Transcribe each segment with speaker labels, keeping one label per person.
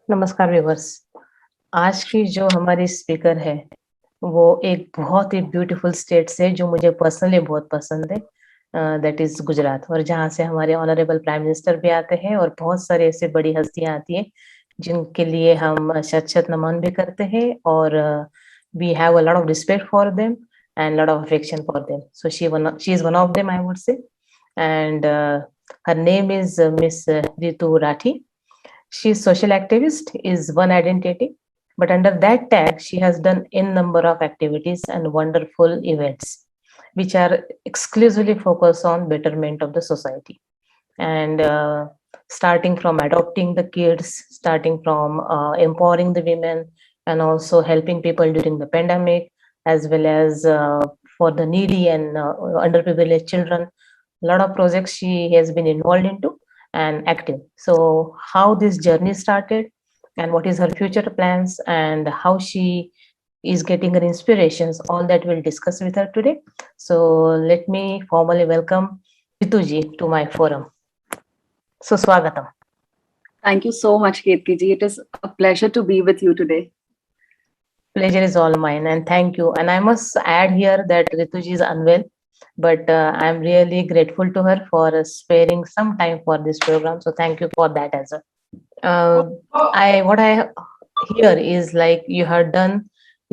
Speaker 1: नमस्कार व्यूवर्स। आज की जो हमारी स्पीकर है, वो एक बहुत ही ब्यूटीफुल स्टेट से जो मुझे पर्सनली बहुत पसंद है, दैट इज़ गुजरात। और जहाँ से हमारे ऑनरेबल प्राइम मिनिस्टर भी आते हैं और बहुत सारे ऐसे बड़ी हस्तियाँ आती हैं, जिनके लिए हम शत-शत नमन भी करते हैं और we have a lot of respect for them and lot of affection for them. So she is one of them I would say and her name is Miss Ritu Rathi. She is social activist is one identity, but under that tag, she has done n number of activities and wonderful events, which are exclusively focused on betterment of the society. And starting from adopting the kids, starting from empowering the women, and also helping people during the pandemic, as well as for the needy and underprivileged children. A lot of projects she has been involved into and active. So, how this journey started, and what is her future plans, and how she is getting her inspirations, all that we'll discuss with her today. So, let me formally welcome Rituji to my forum. So, Swagatam.
Speaker 2: Thank you so much, Ketki ji. It is a pleasure to be with you today.
Speaker 1: Pleasure is all mine, and thank you. And I must add here that Rituji is unwell, but I'm really grateful to her for sparing some time for this program. So, thank you for that as well. What I hear is like you have done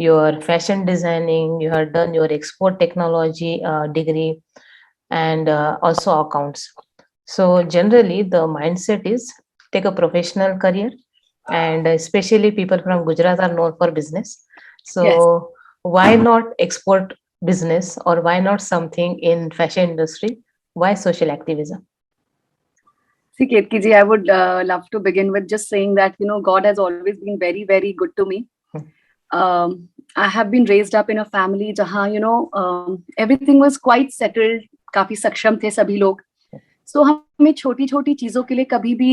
Speaker 1: your fashion designing, you have done your export technology degree, and also accounts. So generally, the mindset is take a professional career, and especially people from Gujarat are known for business. So
Speaker 2: Yes.
Speaker 1: why not export business, or why not something in fashion industry? Why social activism?
Speaker 2: See, Ketki ji, I would love to begin with just saying that, God has always been very, very good to me. I have been raised up in a family jahan, everything was quite settled, काफी सक्षम थे सभी लोग. So हमें छोटी छोटी चीजों के लिए कभी भी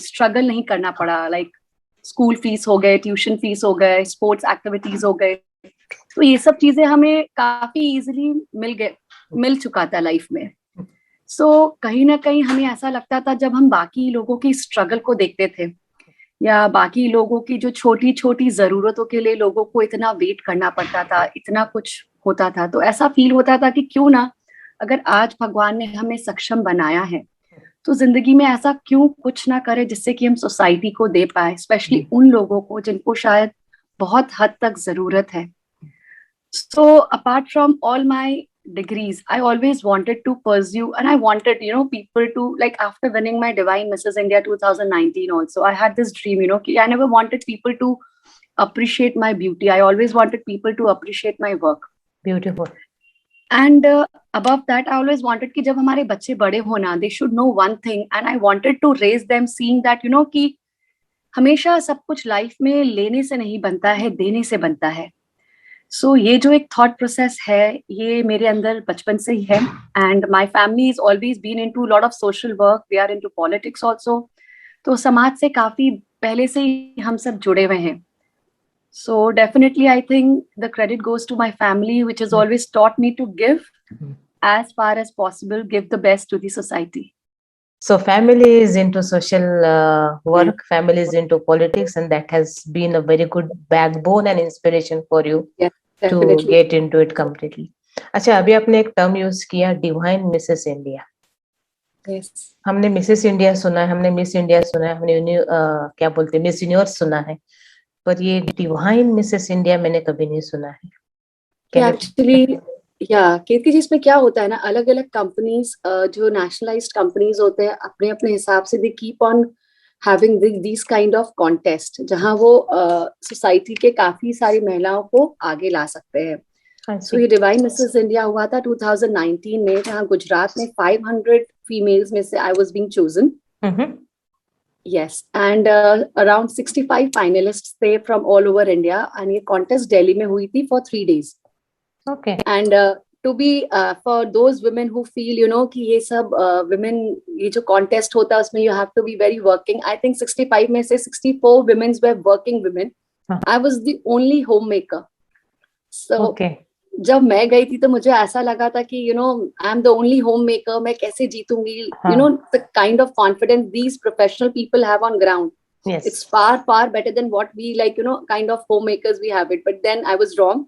Speaker 2: स्ट्रगल नहीं करना पड़ा. लाइक स्कूल फीस हो गए, ट्यूशन फीस हो गए, स्पोर्ट्स एक्टिविटीज हो गए. तो ये सब चीजें हमें काफी इजीली मिल चुका था लाइफ में. कहीं ना कहीं हमें ऐसा लगता था जब हम बाकी लोगों की स्ट्रगल को देखते थे, या बाकी लोगों की जो छोटी छोटी जरूरतों के लिए लोगों को इतना वेट करना पड़ता था, इतना कुछ होता था, तो ऐसा फील होता था कि क्यों ना, अगर आज भगवान ने हमें सक्षम बनाया है, तो जिंदगी में ऐसा क्यों कुछ ना करे जिससे कि हम सोसाइटी को दे पाए, स्पेशली उन लोगों को जिनको शायद बहुत हद तक जरूरत है. So apart from all my degrees, I always wanted to pursue, and I wanted, people to, like, after winning my Divine Mrs. India 2019 also, I had this dream, I never wanted people to appreciate my beauty. I always wanted people to appreciate my work.
Speaker 1: Beautiful.
Speaker 2: And above that, I always wanted कि जब हमारे बच्चे बड़े होना, they should know one thing, and I wanted to raise them seeing that, कि हमेशा सब कुछ लाइफ में लेने से नहीं बनता है, देने से बनता है. सो ये जो एक थॉट प्रोसेस है, ये मेरे अंदर बचपन से ही है. And my family is always been into lot of social work, we are into politics also. तो समाज से काफी पहले से ही हम सब जुड़े हुए हैं. So definitely I think the credit goes to my family, which has always taught me to give as far as possible, give the best to the society.
Speaker 1: So family is into social work, family is into politics, and that has been a very good backbone and inspiration for you to get into it completely. अच्छा, अभी आपने एक term use किया, divine Mrs India.
Speaker 2: Yes.
Speaker 1: हमने Mrs India सुना है, हमने miss India सुना है, हमने क्या बोलते हैं, मिस यूनिवर्स सुना है, पर ये डिवाइन मिसेस इंडिया मैंने कभी नहीं सुना है.
Speaker 2: एक्चुअली केतकी जी, इसमें क्या होता है ना, अलग अलग कंपनीज, जो नेशनलाइज्ड कंपनीज होते हैं, अपने अपने हिसाब से they keep on having this kind of contest, जहां वो सोसाइटी के काफी सारी महिलाओं को आगे ला सकते हैं. सो ये डिवाइन मिसेस इंडिया हुआ था 2019 में, जहां गुजरात में 500 फीमेल्स में से I was being chosen. Yes, and around 65 finalists थे from all over India, and ये contest दिल्ली में हुई थी for 3 days.
Speaker 1: Okay.
Speaker 2: And to be for those women who feel, कि ये सब women, ये जो contest होता है उसमें you have to be very working. I think 65 में से 64 women were working women. I was the only homemaker. So
Speaker 1: okay.
Speaker 2: जब मैं गई थी तो मुझे ऐसा लगा था कि I am the only home maker, मैं कैसे जीतूंगी. The kind of confidence these professional people have on ground.
Speaker 1: Yes.
Speaker 2: It's far better than what we like, kind of homemakers we have it. But then I was wrong.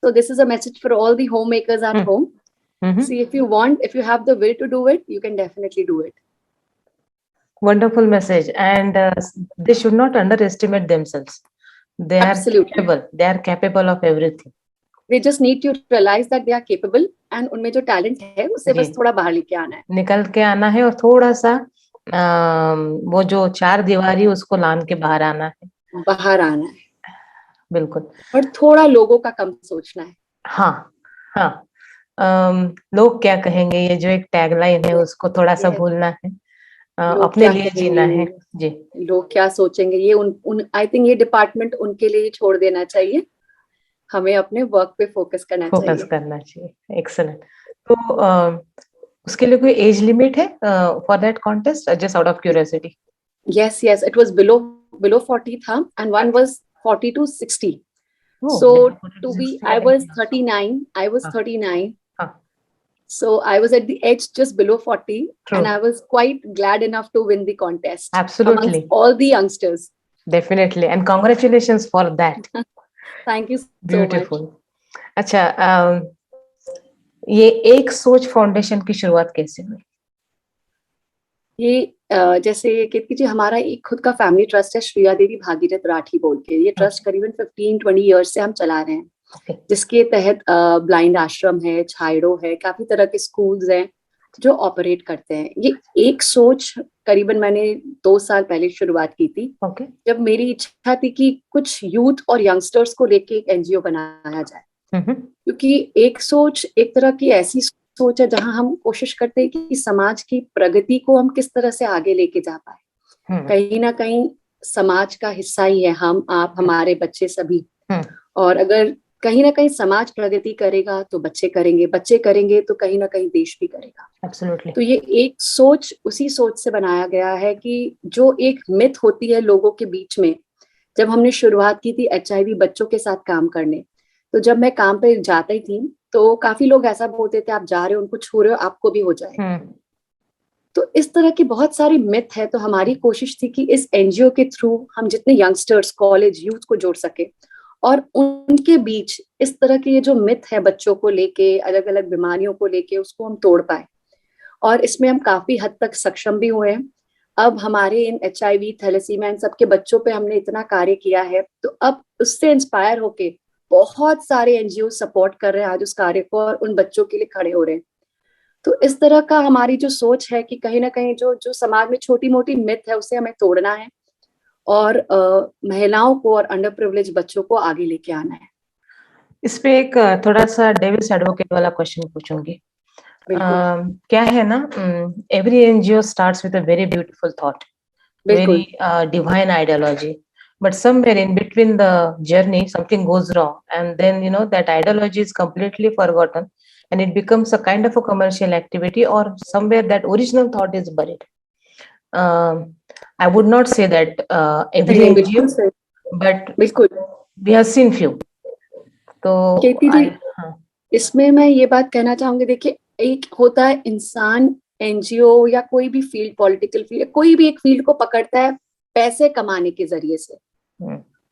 Speaker 2: So this is a message for all the homemakers at home. See, if you have the will to do it, you can definitely do it.
Speaker 1: Wonderful message. And they should not underestimate themselves. They
Speaker 2: Absolutely.
Speaker 1: are capable. They are capable of everything.
Speaker 2: They just need to realize that they are capable, and उनमें जो talent है उसे बस थोड़ा बाहर लेके आना है,
Speaker 1: निकल के आना है, और थोड़ा सा वो जो चार दीवारी उसको लान के बाहर आना है,
Speaker 2: बाहर आना है.
Speaker 1: बिल्कुल.
Speaker 2: और थोड़ा लोगों का कम सोचना है.
Speaker 1: हाँ, हाँ. लोग क्या कहेंगे, ये जो एक टैगलाइन है उसको थोड़ा सा भूलना है, अपने लिए जीना है. जी.
Speaker 2: लोग क्या सोचेंगे, ये उन आई थिंक ये डिपार्टमेंट उनके लिए छोड़ देना चाहिए. हमें अपने वर्क पे फोकस करना चाहिए.
Speaker 1: एक्सेलेंट. तो उसके लिए कोई एज लिमिट है for that contest, just out of curiosity?
Speaker 2: Yes, it was below 40 था, and one was 40 to 60. So to be, I was 39. So I was at the edge, just below 40. True. And I was quite glad enough to win the contest.
Speaker 1: Absolutely.
Speaker 2: Amongst all the youngsters.
Speaker 1: Definitely. And congratulations for that.
Speaker 2: Thank you so
Speaker 1: Beautiful.
Speaker 2: much.
Speaker 1: अच्छा, ये एक सोच foundation की शुरुआत कैसे हुई?
Speaker 2: ये जैसे कीर्ति जी, हमारा एक खुद का फैमिली ट्रस्ट है, श्रिया देवी भागीरथ राठी बोल के. ये ट्रस्ट करीबन 15-20 ईयर्स से हम चला रहे हैं. जिसके तहत ब्लाइंड आश्रम है, छायड़ो है, काफी तरह के स्कूल्स हैं जो ऑपरेट करते हैं. ये एक सोच करीबन मैंने 2 साल पहले शुरुआत की थी, जब मेरी इच्छा थी कि कुछ यूथ और यंगस्टर्स को लेके एक एनजीओ बनाया जाए. क्योंकि एक सोच एक तरह की ऐसी सोच है जहां हम कोशिश करते हैं कि समाज की प्रगति को हम किस तरह से आगे लेके जा पाए. कहीं ना कहीं समाज का हिस्सा ही है हम, आप, हमारे बच्चे सभी. और अगर कहीं ना कहीं समाज प्रगति करेगा तो बच्चे करेंगे तो कहीं ना कहीं देश भी करेगा.
Speaker 1: Absolutely.
Speaker 2: तो ये एक सोच उसी सोच से बनाया गया है कि जो एक मिथ होती है लोगों के बीच में. जब हमने शुरुआत की थी HIV बच्चों के साथ काम करने, तो जब मैं काम पे जाती थी तो काफी लोग ऐसा बोलते थे, आप जा रहे हो, उनको छू रहे हो, आपको भी हो जाएगा. तो इस तरह की बहुत सारी मिथ है. तो हमारी कोशिश थी कि इस एनजीओ के थ्रू हम जितने यंगस्टर्स, कॉलेज यूथ को जोड़ सके, और उनके बीच इस तरह के ये जो मिथ है बच्चों को लेके, अलग अलग बीमारियों को लेके, उसको हम तोड़ पाए. और इसमें हम काफी हद तक सक्षम भी हुए हैं. अब हमारे इन HIV, थैलेसीमिया, इन सबके बच्चों पे हमने इतना कार्य किया है, तो अब उससे इंस्पायर होके बहुत सारे एनजीओ सपोर्ट कर रहे हैं आज उस कार्य को, और उन बच्चों के लिए खड़े हो रहे हैं. तो इस तरह का हमारी जो सोच है कि कहीं ना कहीं जो समाज में छोटी मोटी मिथ है उसे हमें तोड़ना है, और महिलाओं को और अंडर प्रिविलेज बच्चों को आगे लेके आना है.
Speaker 1: इस पे एक थोड़ा सा डेविल्स एडवोकेट वाला क्वेश्चन पूछूंगी. क्या है ना, every NGO starts with a very beautiful thought, very divine ideology, but somewhere in between the journey something goes wrong, and then that ideology is completely forgotten, and it becomes a kind of a commercial activity, or somewhere that original thought is buried. I would not say that every NGO, but we have seen few. तो
Speaker 2: इसमें मैं ये बात कहना चाहूंगी, देखिए, एक होता है इंसान एनजीओ या कोई भी फील्ड, पॉलिटिकल फील्ड, कोई भी एक फील्ड को पकड़ता है पैसे कमाने के जरिए से,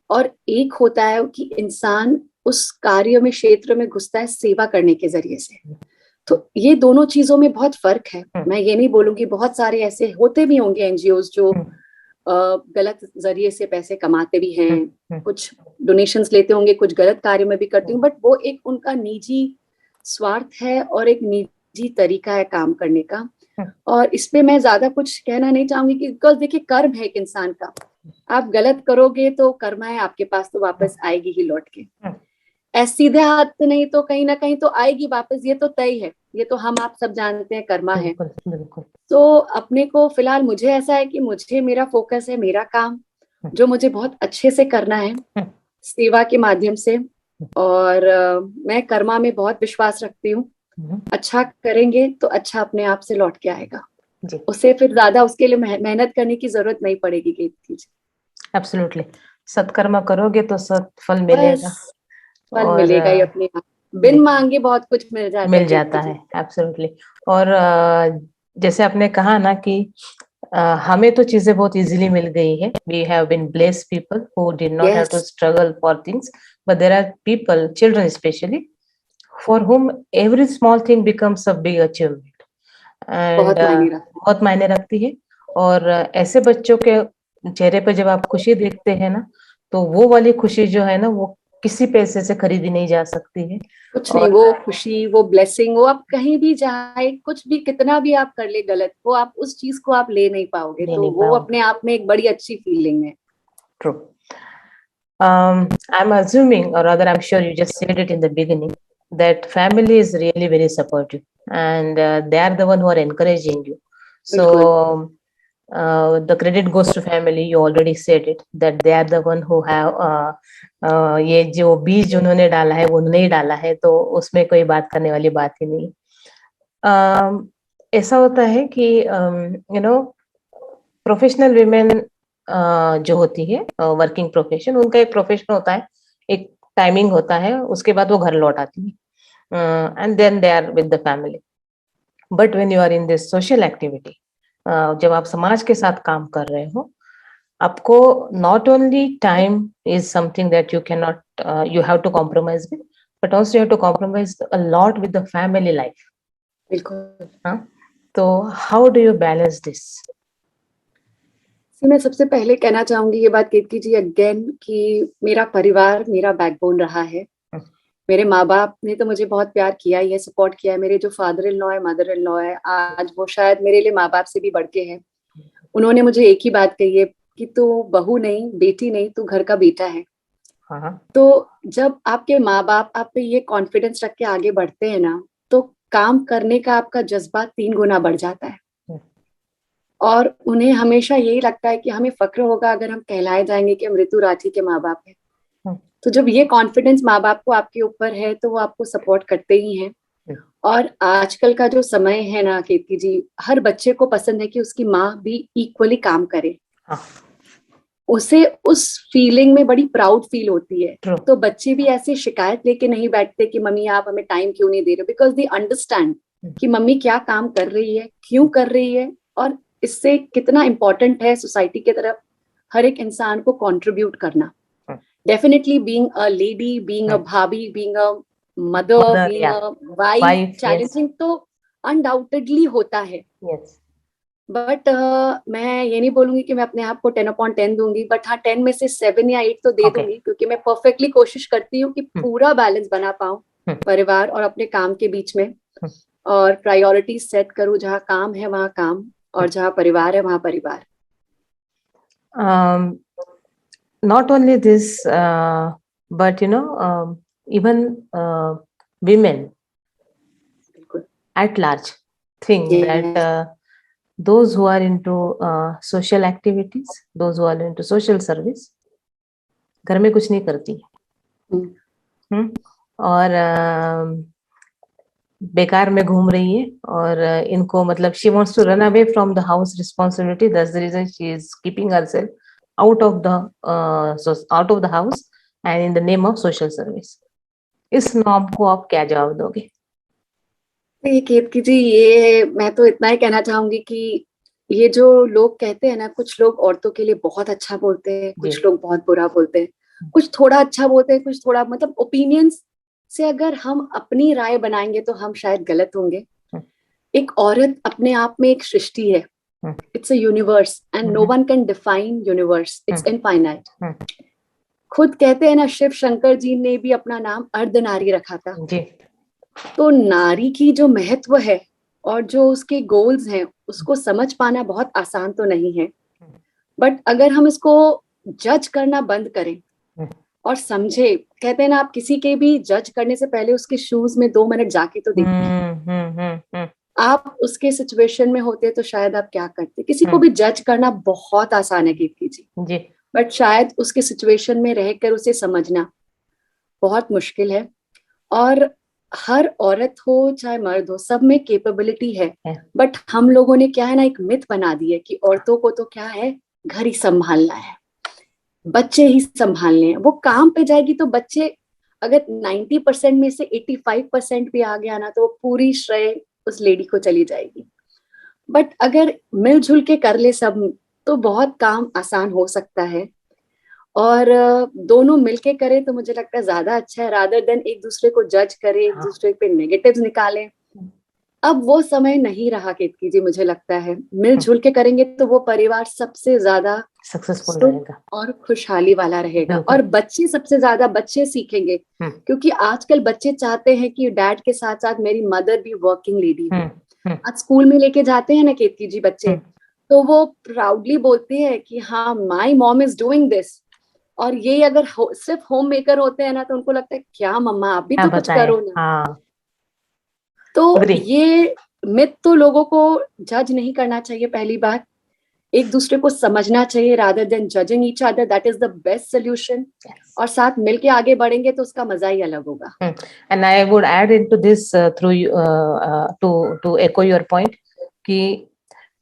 Speaker 2: और एक होता है कि इंसान उस कार्य में, क्षेत्र में घुसता है सेवा करने के जरिए से. तो ये दोनों चीजों में बहुत फर्क है. मैं ये नहीं बोलूंगी, बहुत सारे ऐसे होते भी होंगे एनजीओज जो गलत जरिए से पैसे कमाते भी हैं, कुछ डोनेशंस लेते होंगे, कुछ गलत कार्य में भी करते होंगे, बट वो एक उनका निजी स्वार्थ है और एक निजी तरीका है काम करने का. और इसमें मैं ज्यादा कुछ कहना नहीं चाहूंगी, कि बिकॉज देखिए, कर्म है एक इंसान का. आप गलत करोगे तो कर्म है आपके पास, तो वापस आएगी ही लौट के. ऐसे सीधे हाथ तो नहीं, तो कहीं ना कहीं तो आएगी वापस, ये तो तय है, ये तो हम आप सब जानते हैं, कर्मा है. तो अपने को फिलहाल मुझे ऐसा है कि मुझे, मेरा फोकस है मेरा काम, जो मुझे बहुत अच्छे से करना है, सेवा के माध्यम से. और मैं कर्मा में बहुत विश्वास रखती हूँ. अच्छा करेंगे तो अच्छा अपने आप से लौट के आएगा. उसे फिर ज्यादा उसके लिए मेहनत करने की जरूरत नहीं पड़ेगी.
Speaker 1: एब्सोल्युटली. सत्कर्म करोगे तो सत्फल मिलेगा,
Speaker 2: फल मिलेगा ही अपने आप. बिन मांगे बहुत कुछ मिल जाता है.
Speaker 1: एब्सोल्युटली. और जैसे आपने कहा ना कि हमें तो चीजें बहुत इजीली मिल गई है. We have been blessed people who did not have to
Speaker 2: Yes,
Speaker 1: struggle for things, but there are people, children specially, for whom every small thing becomes a big achievement. And
Speaker 2: बहुत मायने रखता
Speaker 1: बहुत मायने रखती है. और ऐसे बच्चों के चेहरे पे जब आप खुशी देखते हैं ना, तो वो वाली खुशी जो है ना, वो किसी पैसे से खरीदी नहीं जा सकती है.
Speaker 2: कुछ नहीं,
Speaker 1: और
Speaker 2: वो खुशी, वो ब्लेसिंग, वो आप कहीं भी जाए, कुछ भी कितना भी आप कर ले गलत, वो आप उस चीज को आप ले नहीं पाओगे,
Speaker 1: ले
Speaker 2: तो
Speaker 1: नहीं
Speaker 2: वो
Speaker 1: पाओगे.
Speaker 2: अपने आप में एक बड़ी अच्छी फीलिंग है।
Speaker 1: True. I'm assuming, or rather, I'm sure you just said it in the beginning, that family is really very supportive, and they are the one who are encouraging you.
Speaker 2: बिल्कुल।
Speaker 1: So the credit goes to family. You already said it, that they are the one who have ये जो बीज उन्होंने डाला है वो उन्होंने ही डाला है, तो उसमें कोई बात करने वाली बात ही नहीं. ऐसा होता है कि प्रोफेशनल वीमेन जो होती है, वर्किंग प्रोफेशन, उनका एक प्रोफेशन होता है, एक टाइमिंग होता है, उसके बाद वो घर लौट आती है, and then they are with the family. But when you are in this social activity, जब आप समाज के साथ काम कर रहे हो, आपको not only time is something that you can not, you have to compromise with, but also you have to compromise a lot with the family life.
Speaker 2: बिल्कुल।
Speaker 1: तो how do you balance this?
Speaker 2: मैं सबसे पहले कहना चाहूंगी ये बात कीर्ति जी again, कि मेरा परिवार मेरा बैकबोन रहा है। मेरे माँ बाप ने तो मुझे बहुत प्यार किया ही है, सपोर्ट किया है। मेरे जो फादर इन लॉ है, मदर इन लॉ है, आज वो शायद मेरे लिए माँ बाप से भी बढ़ के हैं। उन्होंने मुझे एक ही बात कही है कि तू बहू नहीं, बेटी नहीं, तू घर का बेटा है। तो जब आपके माँ बाप आप पे ये कॉन्फिडेंस रख के आगे बढ़ते हैं ना, तो काम करने का आपका जज्बा 3 गुना बढ़ जाता है। और उन्हें हमेशा यही लगता है कि हमें फक्र होगा अगर हम कहलाए जाएंगे कि हम ऋतु राठी के माँ बाप हैं। तो जब ये कॉन्फिडेंस माँ बाप को आपके ऊपर है, तो वो आपको सपोर्ट करते ही हैं। और आजकल का जो समय है ना कीर्ति जी, हर बच्चे को पसंद है कि उसकी माँ भी इक्वली काम करे। उसे उस फीलिंग में बड़ी प्राउड फील होती है। तो बच्चे भी ऐसे शिकायत लेके नहीं बैठते कि मम्मी आप हमें टाइम क्यों नहीं दे रहे, बिकॉज दे अंडरस्टैंड कि मम्मी क्या काम कर रही है, क्यों कर रही है, और इससे कितना इम्पोर्टेंट है सोसाइटी की तरफ हर एक इंसान को कंट्रीब्यूट करना। Definitely being a lady, being a bhabhi, being a mother, being a wife, challenging तो अनडाउटेडली होता है। बट मैं ये नहीं बोलूंगी कि मैं अपने आप को 10/10 दूंगी, बट हाँ 10 में से 7 या 8 तो दे दूंगी, क्योंकि मैं परफेक्टली कोशिश करती हूँ कि पूरा बैलेंस बना पाऊँ परिवार और अपने काम के बीच में, और प्रायोरिटी सेट करूँ। जहाँ काम है वहाँ काम, और जहाँ परिवार है वहाँ परिवार।
Speaker 1: Not only this, but even women at large think that those who are into social activities, those who are into social service, घर में कुछ नहीं करती और बेकार में घूम रही है, और इनको मतलब she wants to run away from the house responsibility. That's the reason she is keeping herself out of the house and in the name of social service. इस नॉर्म को आप क्या जवाब दोगे?
Speaker 2: कीर्ति जी, ये मैं तो इतना ही कहना चाहूंगी कि ये जो लोग कहते हैं ना, कुछ लोग औरतों के लिए बहुत अच्छा बोलते हैं, कुछ लोग बहुत बुरा बोलते हैं, कुछ थोड़ा अच्छा बोलते हैं, कुछ थोड़ा, मतलब ओपिनियंस से अगर हम अपनी राय बनाएंगे तो हम शायद गलत होंगे। एक औरत अपने आप में एक सृष्टि है। It's a universe and no one can define universe, it's infinite. खुद कहते हैं ना, शिव शंकर जी ने भी अपना नाम अर्धनारी रखा था। तो नारी की जो महत्व है और जो उसके गोल्स हैं, उसको समझ पाना बहुत आसान तो नहीं है। बट अगर हम इसको जज करना बंद करें और समझे, कहते हैं ना, आप किसी के भी जज करने से पहले उसके शूज में 2 मिनट जाके तो देखिए। आप उसके सिचुएशन में होते तो शायद आप क्या करते। किसी को भी जज करना बहुत आसान है कीर्ति जी, बट शायद उसके सिचुएशन में रहकर उसे समझना बहुत मुश्किल है। और हर औरत हो चाहे मर्द हो, सब में कैपेबिलिटी है। बट हम लोगों ने क्या है ना, एक मिथ बना दी है कि औरतों को तो क्या है, घर ही संभालना है, बच्चे ही संभालने हैं। वो काम पे जाएगी तो बच्चे अगर 90% में से 85% भी आ गया ना, तो वो पूरी श्रेय उस लेडी को चली जाएगी। बट अगर मिलजुल के कर ले सब तो बहुत काम आसान हो सकता है। और दोनों मिलके करें तो मुझे लगता है ज्यादा अच्छा है, रादर देन एक दूसरे को जज करे, एक
Speaker 1: हाँ।
Speaker 2: दूसरे पे नेगेटिव्स निकाले। अब वो समय नहीं रहा केतकी जी, मुझे लगता है मिलजुल के करेंगे तो वो परिवार सबसे ज्यादा
Speaker 1: सक्सेसफुल
Speaker 2: सुख
Speaker 1: रहेगा।
Speaker 2: और खुशहाली वाला रहेगा,
Speaker 1: बिल्कुल।
Speaker 2: और बच्चे सबसे ज्यादा बच्चे सीखेंगे। क्योंकि आजकल बच्चे चाहते हैं कि डैड के साथ साथ मेरी मदर भी वर्किंग लेडी हो। आज स्कूल में लेके जाते हैं ना केतकी जी बच्चे, तो वो प्राउडली बोलते हैं कि हाँ my mom is doing this. और ये अगर सिर्फ होम मेकर होते हैं ना तो उनको लगता है क्या मम्मा आप भी
Speaker 1: क्या
Speaker 2: तो कुछ
Speaker 1: बताएं।
Speaker 2: करो ना।
Speaker 1: हाँ।
Speaker 2: तो
Speaker 1: अग्री।
Speaker 2: ये मिथ तो लोगों को जज नहीं करना चाहिए, पहली बात। एक दूसरे को समझना चाहिए rather than judging each other, that is the best solution. और साथ मिलके आगे बढ़ेंगे तो उसका मजा ही अलग होगा।
Speaker 1: And I would add into this through to echo your point कि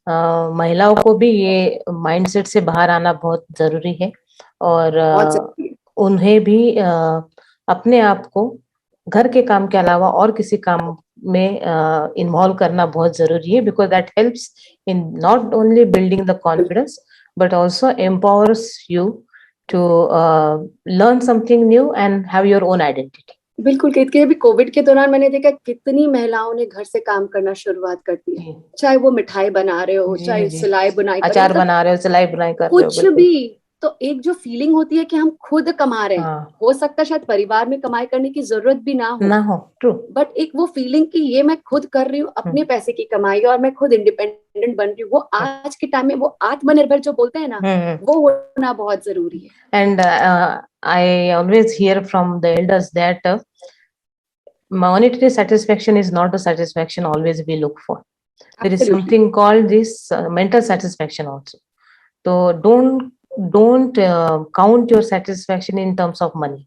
Speaker 1: महिलाओं को भी ये माइंडसेट से बाहर आना बहुत जरूरी है, और
Speaker 2: बहुत जरूरी है।
Speaker 1: उन्हें भी अपने आप को घर के काम के अलावा और किसी काम में इन्वॉल्व करना बहुत जरूरी है, because that helps in not only building the confidence but also empowers you to learn something new and have your own identity.
Speaker 2: बिल्कुल केतकी, अभी कोविड के दौरान मैंने देखा कितनी महिलाओं ने घर से काम करना शुरुआत कर दी है। चाहे वो मिठाई बना रहे हो, चाहे सिलाई बुनाई,
Speaker 1: अचार बना रहे हो, सिलाई बुनाई कर रहे हो,
Speaker 2: कुछ भी। तो एक जो फीलिंग होती है कि हम खुद कमा रहे हैं, हो सकता है शायद परिवार में कमाई करने की जरूरत भी ना हो।
Speaker 1: ट्रू।
Speaker 2: बट एक वो फीलिंग कि ये मैं खुद कर रही हूँ अपने पैसे की कमाई और मैं खुद इंडिपेंडेंट बन रही हूँ, वो आज के टाइम में वो आत्मनिर्भर जो बोलते हैं ना, वो होना बहुत जरूरी है।
Speaker 1: And I always here from the elders that monetary satisfaction is not the satisfaction always we look for. There is something called this mental satisfaction also. So don't count your satisfaction in terms of money.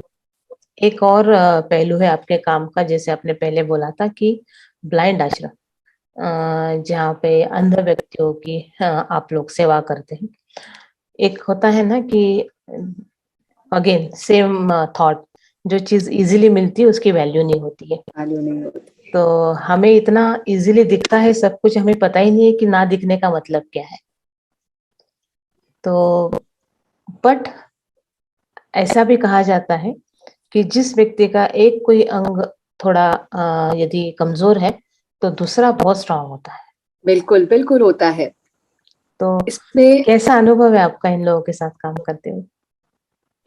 Speaker 1: एक और पहलू है आपके काम का, जैसे आपने पहले बोला था कि ब्लाइंड आश्रम, जहाँ पे अंध व्यक्तियों की आप लोग सेवा करते हैं। एक होता है ना कि अगेन सेम थॉट, जो चीज इजीली मिलती है उसकी वैल्यू नहीं होती है। तो हमें इतना इजीली दिखता है सब कुछ, हमें पता ही नहीं है कि ना दिखने का मतलब क्या है। तो बट ऐसा भी कहा जाता है कि जिस व्यक्ति का एक कोई अंग थोड़ा यदि कमजोर है तो दूसरा बहुत स्ट्रांग होता है।
Speaker 2: बिल्कुल बिल्कुल होता है।
Speaker 1: तो
Speaker 2: इसमें
Speaker 1: कैसा अनुभव है आपका इन लोगों के साथ काम करते हुए?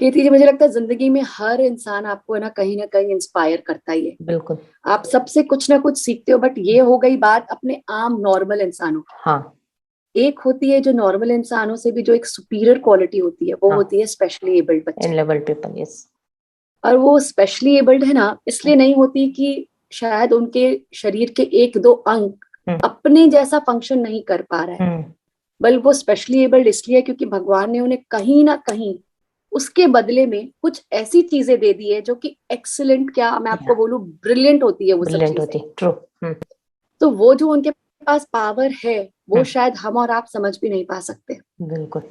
Speaker 2: केती जी, मुझे लगता है जिंदगी में हर इंसान आपको ना कहीं इंस्पायर करता ही है।
Speaker 1: बिल्कुल।
Speaker 2: आप सबसे कुछ ना कुछ सीखते हो, बट ये हो गई बात अपने आम नॉर्मल इंसानों।
Speaker 1: हाँ।
Speaker 2: एक होती है जो नॉर्मल इंसानों से भी जो एक सुपीरियर क्वालिटी होती है, वो होती है स्पेशली एबल्ड बच्चे।
Speaker 1: Enabled people, yes.
Speaker 2: और वो स्पेशली एबल्ड है ना, इसलिए नहीं होती कि शायद उनके शरीर के एक दो अंग अपने जैसा फंक्शन नहीं कर पा रहा है, बल्कि वो स्पेशली एबल्ड इसलिए क्योंकि भगवान ने उन्हें कहीं ना कहीं उसके बदले में कुछ ऐसी चीजें दे दी है जो कि एक्सीलेंट, क्या मैं आपको बोलूं, ब्रिलियंट होती है वो सब चीजें।
Speaker 1: ट्रू।
Speaker 2: तो वो जो उनके पास पावर है वो शायद हम और आप समझ भी नहीं पा सकते।
Speaker 1: बिल्कुल।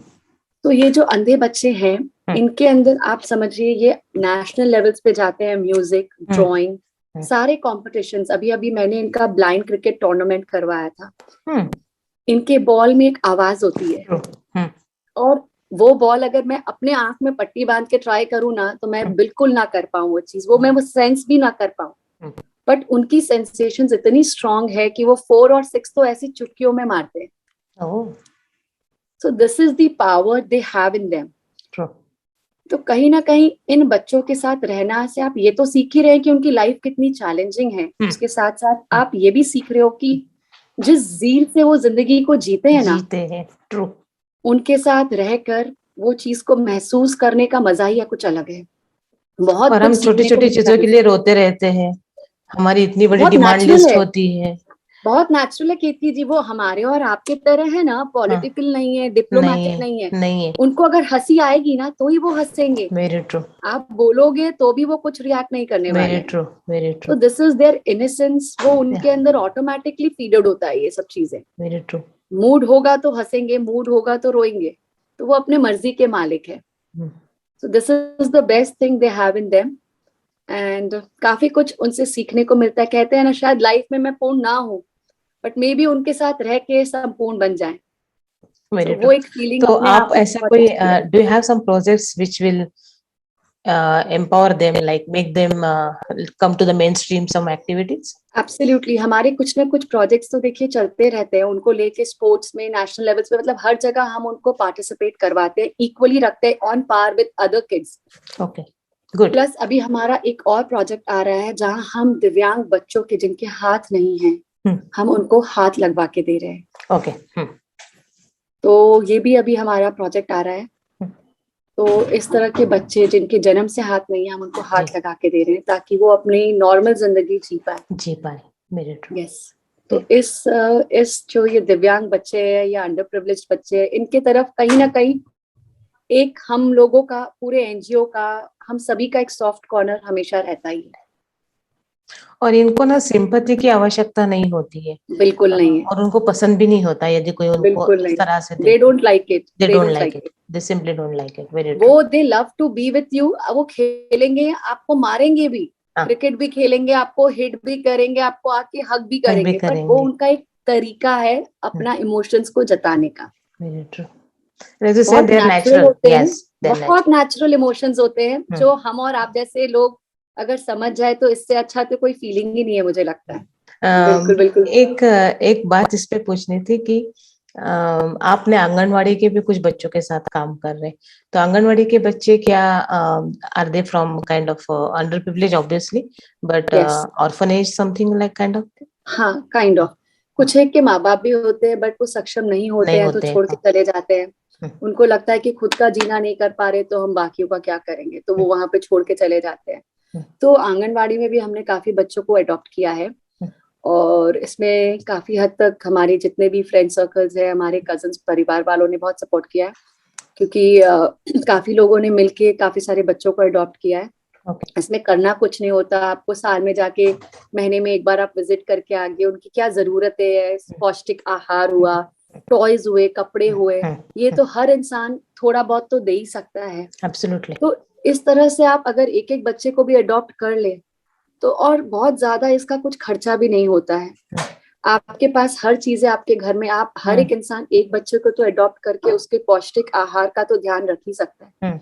Speaker 2: तो ये जो अंधे बच्चे हैं, इनके अंदर आप समझिए ये नेशनल लेवल्स पे जाते हैं, म्यूजिक, ड्राइंग, सारे कॉम्पिटिशन्स। अभी अभी मैंने इनका ब्लाइंड क्रिकेट टूर्नामेंट करवाया था। इनके बॉल में एक आवाज होती है, और वो बॉल अगर मैं अपने आंख में पट्टी बांध के ट्राई करूँ ना तो मैं बिल्कुल ना कर पाऊं वो चीज, वो मैं वो सेंस भी ना कर पाऊं। बट उनकी सेंसेशंस इतनी स्ट्रांग है कि वो 4 और 6 तो ऐसी चुटकियों में मारते हैं। So this is the power they have in them. तो कहीं ना कहीं इन बच्चों के साथ रहना से आप ये तो सीख ही रहे हैं कि उनकी लाइफ कितनी चैलेंजिंग है, उसके साथ साथ आप ये भी सीख रहे हो कि जिस जीर से वो जिंदगी को जीते हैं ना,
Speaker 1: ट्रू,
Speaker 2: उनके साथ रहकर वो चीज को महसूस करने का मजा ही कुछ अलग है। बहुत
Speaker 1: और हम छोटी छोटी चीजों के लिए रोते रहते हैं, हमारी इतनी बड़ी डिमांड लिस्ट होती है।
Speaker 2: बहुत नेचुरल है केतकी जी, वो हमारे और आपके तरह है ना, पॉलिटिकल नहीं है, डिप्लोमेटिक नहीं है। उनको अगर हंसी आएगी ना तो ही वो हंसेंगे।
Speaker 1: Very true.
Speaker 2: आप बोलोगे तो भी वो कुछ रिएक्ट नहीं करने वाले।
Speaker 1: Very true, very true.
Speaker 2: तो दिस इज देयर इनोसेंस, वो उनके अंदर ऑटोमेटिकली फीडेड होता है ये सब चीजें।
Speaker 1: Very true.
Speaker 2: मूड होगा तो हंसेंगे, मूड होगा तो रोएंगे, तो वो अपने मर्जी के मालिक है। So this is the best thing they have in them, and काफी कुछ उनसे सीखने को मिलता है। कहते हैं ना, शायद लाइफ में मैं पूर्ण ना हूं, बट मे बी उनके साथ रह के संपूर्ण बन जाए।
Speaker 1: Very
Speaker 2: तो
Speaker 1: true.
Speaker 2: वो एक फीलिंग
Speaker 1: तो
Speaker 2: अपने
Speaker 1: आप
Speaker 2: आप में
Speaker 1: ऐसा
Speaker 2: बहुत
Speaker 1: कोई
Speaker 2: अच्छी है।
Speaker 1: do you have some projects which will empower them, like make them come to the mainstream, some activities?
Speaker 2: Absolutely, हमारे कुछ ना कुछ प्रोजेक्ट्स तो देखिए चलते रहते हैं, उनको लेके स्पोर्ट्स में, नेशनल लेवल्स पे, मतलब हर जगह हम उनको पार्टिसिपेट करवाते हैं, इक्वली रखते हैं on par with other kids.
Speaker 1: Okay, good.
Speaker 2: Plus अभी हमारा एक और प्रोजेक्ट आ रहा है जहां हम दिव्यांग बच्चों के जिनके हाथ नहीं हैं, हम उनको हाथ लगवा के दे रहे हैं।
Speaker 1: Okay.
Speaker 2: तो ये भी अभी हमारा प्रोजेक्ट आ रहा है। तो इस तरह के बच्चे जिनके जन्म से हाथ नहीं है, हम उनको हाथ लगा के दे रहे हैं ताकि वो अपनी नॉर्मल जिंदगी जी पाए।
Speaker 1: Very true.
Speaker 2: यस। तो इस जो ये दिव्यांग बच्चे हैं या अंडर प्रिविलेज्ड बच्चे हैं, इनके तरफ कहीं ना कहीं एक हम लोगों का, पूरे एनजीओ का, हम सभी का एक सॉफ्ट कॉर्नर हमेशा रहता ही है।
Speaker 1: और इनको ना सिंपैथी की आवश्यकता नहीं होती है,
Speaker 2: बिल्कुल नहीं है,
Speaker 1: और उनको पसंद भी नहीं होता यदि कोई उनको
Speaker 2: बिल्कुल
Speaker 1: इस
Speaker 2: नहीं।
Speaker 1: तरह से
Speaker 2: दे
Speaker 1: देखे।
Speaker 2: Don't like it,
Speaker 1: They
Speaker 2: they
Speaker 1: don't
Speaker 2: don't
Speaker 1: like
Speaker 2: like
Speaker 1: it.
Speaker 2: It.
Speaker 1: They simply don't like it. Very true.
Speaker 2: वो they love to be with you, वो खेलेंगे, आपको मारेंगे भी,
Speaker 1: हाँ।
Speaker 2: क्रिकेट भी खेलेंगे, आपको हिट भी करेंगे, आपको आके हक भी
Speaker 1: हक भी
Speaker 2: करेंगे, बट वो
Speaker 1: करेंगे।
Speaker 2: उनका एक तरीका है अपना इमोशंस को जताने का।
Speaker 1: Very true. As you said,
Speaker 2: बहुत
Speaker 1: they're
Speaker 2: नेचुरल
Speaker 1: natural.
Speaker 2: होते हैं,
Speaker 1: Yes, they're
Speaker 2: बहुत नेचुरल इमोशंस होते हैं,
Speaker 1: हम्म।
Speaker 2: जो हम और आप जैसे लोग अगर समझ जाए तो इससे अच्छा तो कोई फीलिंग ही नहीं है, मुझे लगता है। बिल्कुल बिल्कुल।
Speaker 1: एक बात इस पे पूछनी थी कि आपने आंगनवाड़ी के भी कुछ बच्चों के साथ काम कर रहे हैं, तो आंगनवाड़ी के बच्चे क्या are they from kind of under privilege obviously, but
Speaker 2: Yes.
Speaker 1: Orphanage something like kind of?
Speaker 2: हाँ, काइंड ऑफ। कुछ एक के माँ बाप भी होते हैं बट वो सक्षम नहीं होते
Speaker 1: नहीं
Speaker 2: हैं, तो
Speaker 1: होते
Speaker 2: छोड़ के
Speaker 1: हैं।
Speaker 2: चले जाते हैं। उनको लगता है कि खुद का जीना नहीं कर पा रहे तो हम बाकियों का क्या करेंगे, तो वो वहां पे छोड़ के चले जाते हैं। तो आंगनवाड़ी में भी हमने काफी बच्चों को अडॉप्ट किया है, और इसमें काफी हद तक हमारे जितने भी फ्रेंड सर्कल्स है, हमारे कजन्स, परिवार वालों ने बहुत सपोर्ट किया है, क्योंकि काफी लोगों ने मिलके काफी सारे बच्चों को अडॉप्ट किया है। इसमें करना कुछ नहीं होता, आपको साल में जाके महीने में एक बार आप विजिट करके आगे उनकी क्या जरूरत है, पौष्टिक आहार हुआ, टॉयज हुए, कपड़े हुए, ये तो हर इंसान थोड़ा बहुत तो दे ही सकता है।
Speaker 1: एब्सोल्युटली।
Speaker 2: तो इस तरह से आप अगर एक एक बच्चे को भी अडॉप्ट कर ले तो, और बहुत ज्यादा इसका कुछ खर्चा भी नहीं होता है, आपके पास हर चीजें आपके घर में, आप हर एक इंसान एक बच्चे को तो अडॉप्ट करके उसके पौष्टिक आहार का तो ध्यान रख ही सकता है।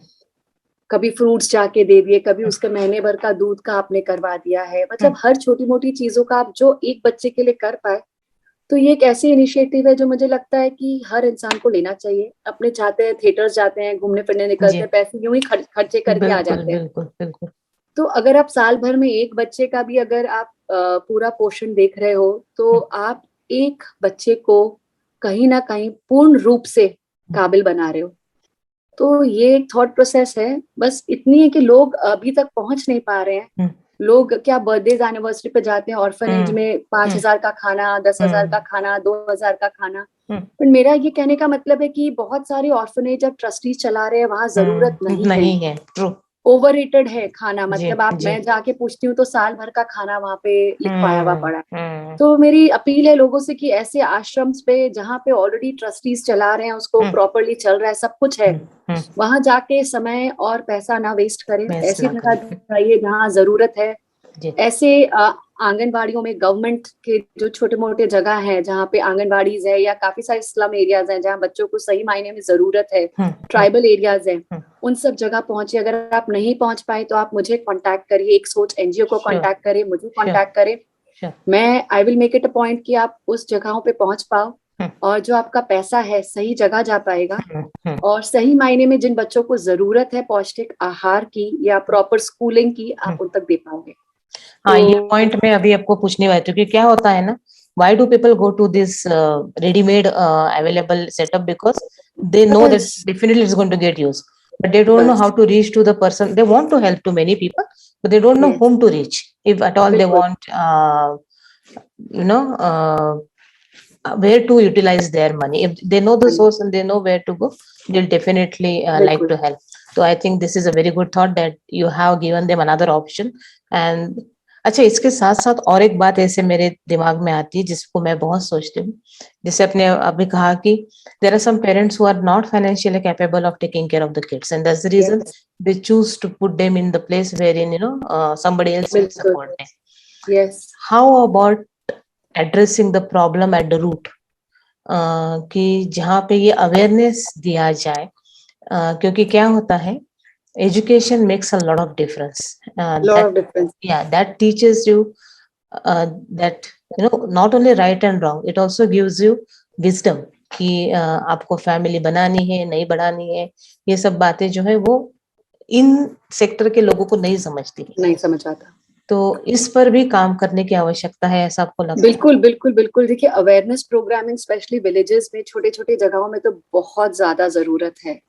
Speaker 2: कभी फ्रूट्स जाके दे दिए, कभी उसके महीने भर का दूध का आपने करवा दिया है, मतलब हर छोटी मोटी चीजों का आप जो एक बच्चे के लिए कर पाए, तो ये एक ऐसी इनिशिएटिव है जो मुझे लगता है कि हर इंसान को लेना चाहिए। अपने चाहते हैं थिएटर्स जाते हैं, घूमने फिरने निकलते हैं, पैसे यूं ही खर्चे करके आ जाते हैं।
Speaker 1: बिल्कुल बिल्कुल।
Speaker 2: तो अगर आप साल भर में एक बच्चे का भी अगर आप पूरा पोषण देख रहे हो, तो आप एक बच्चे को कहीं ना कहीं पूर्ण रूप से काबिल बना रहे हो। तो ये एक थॉट प्रोसेस है, बस इतनी है कि लोग अभी तक पहुंच नहीं पा रहे हैं। लोग क्या बर्थडे एनिवर्सरी पे जाते हैं, ऑर्फनेज में 5,000 का खाना, 10,000 का खाना, 2,000 का खाना, पर मेरा ये कहने का मतलब है कि बहुत सारे ऑर्फनेज अब ट्रस्टीज चला रहे हैं, वहां जरूरत नहीं है।
Speaker 1: ट्रू।
Speaker 2: ओवररेटेड है खाना, मतलब मैं जाके पूछती हूँ तो साल भर का खाना वहां पे लिखवाया हुआ पड़ा है। तो मेरी अपील है लोगों से कि ऐसे आश्रम्स पे जहाँ पे ऑलरेडी ट्रस्टीज चला रहे हैं, उसको प्रॉपरली चल रहा है, सब कुछ है, वहां जाके समय और पैसा ना वेस्ट करें, ऐसी जगह जाइए जहाँ जरूरत है। ऐसे आंगनबाड़ियों में गवर्नमेंट के जो छोटे मोटे जगह हैं जहाँ पे आंगनबाड़ीज है, या काफी सारे स्लम एरियाज हैं जहाँ बच्चों को सही मायने में जरूरत है, ट्राइबल एरियाज हैं, उन सब जगह पहुंचे। अगर आप नहीं पहुंच पाए तो आप मुझे कांटेक्ट करिए, एक सोच एनजीओ को कांटेक्ट करें, मुझे कांटेक्ट करें। मैं I will make it a point कि आप उस जगहों पे पहुंच पाओ, और जो आपका पैसा है सही जगह जा पाएगा, और सही मायने में जिन बच्चों को जरूरत है पौष्टिक आहार की या प्रॉपर स्कूलिंग की, आप उन तक दे पाओगे।
Speaker 1: हाँ, ये पॉइंट मैं अभी आपको पूछने वाली थी कि क्या होता है ना, why do people go to this ready-made available setup? Because they know that definitely it's going to get used, but they don't know how to reach to the person. They want to help to many people, but they don't know whom to reach, if at all they want where to utilize their money. If they know the source and they know where to go, they'll definitely like to help. So I think this is a very good thought that you have given them another option. And अच्छा, इसके साथ साथ और एक बात ऐसे मेरे दिमाग में आती है जिसको मैं बहुत सोचती हूँ, जैसे आपने अभी कहा कि there are some parents who are not financially capable of taking care of the kids, and that's the reason they choose to put them in the place wherein somebody else will support them.
Speaker 2: Yes.
Speaker 1: How about addressing the problem at the root, कि जहाँ पे ये awareness दिया जाए, क्योंकि क्या होता है, education makes a lot of difference.
Speaker 2: lot of difference.
Speaker 1: That teaches you that not only right and wrong, it also gives you wisdom कि आपको फैमिली बनानी है नहीं बढ़ानी है, ये सब बातें जो है वो इन सेक्टर के लोगों को नहीं समझती,
Speaker 2: नहीं समझ आता।
Speaker 1: तो इस पर भी काम करने की आवश्यकता है, ऐसा आपको लगता है?
Speaker 2: बिल्कुल बिल्कुल बिल्कुल। देखिए, अवेयरनेस प्रोग्रामिंग स्पेशली विलेजेस में, छोटे छोटे जगहों में तो बहुत ज्यादा जरूरत है।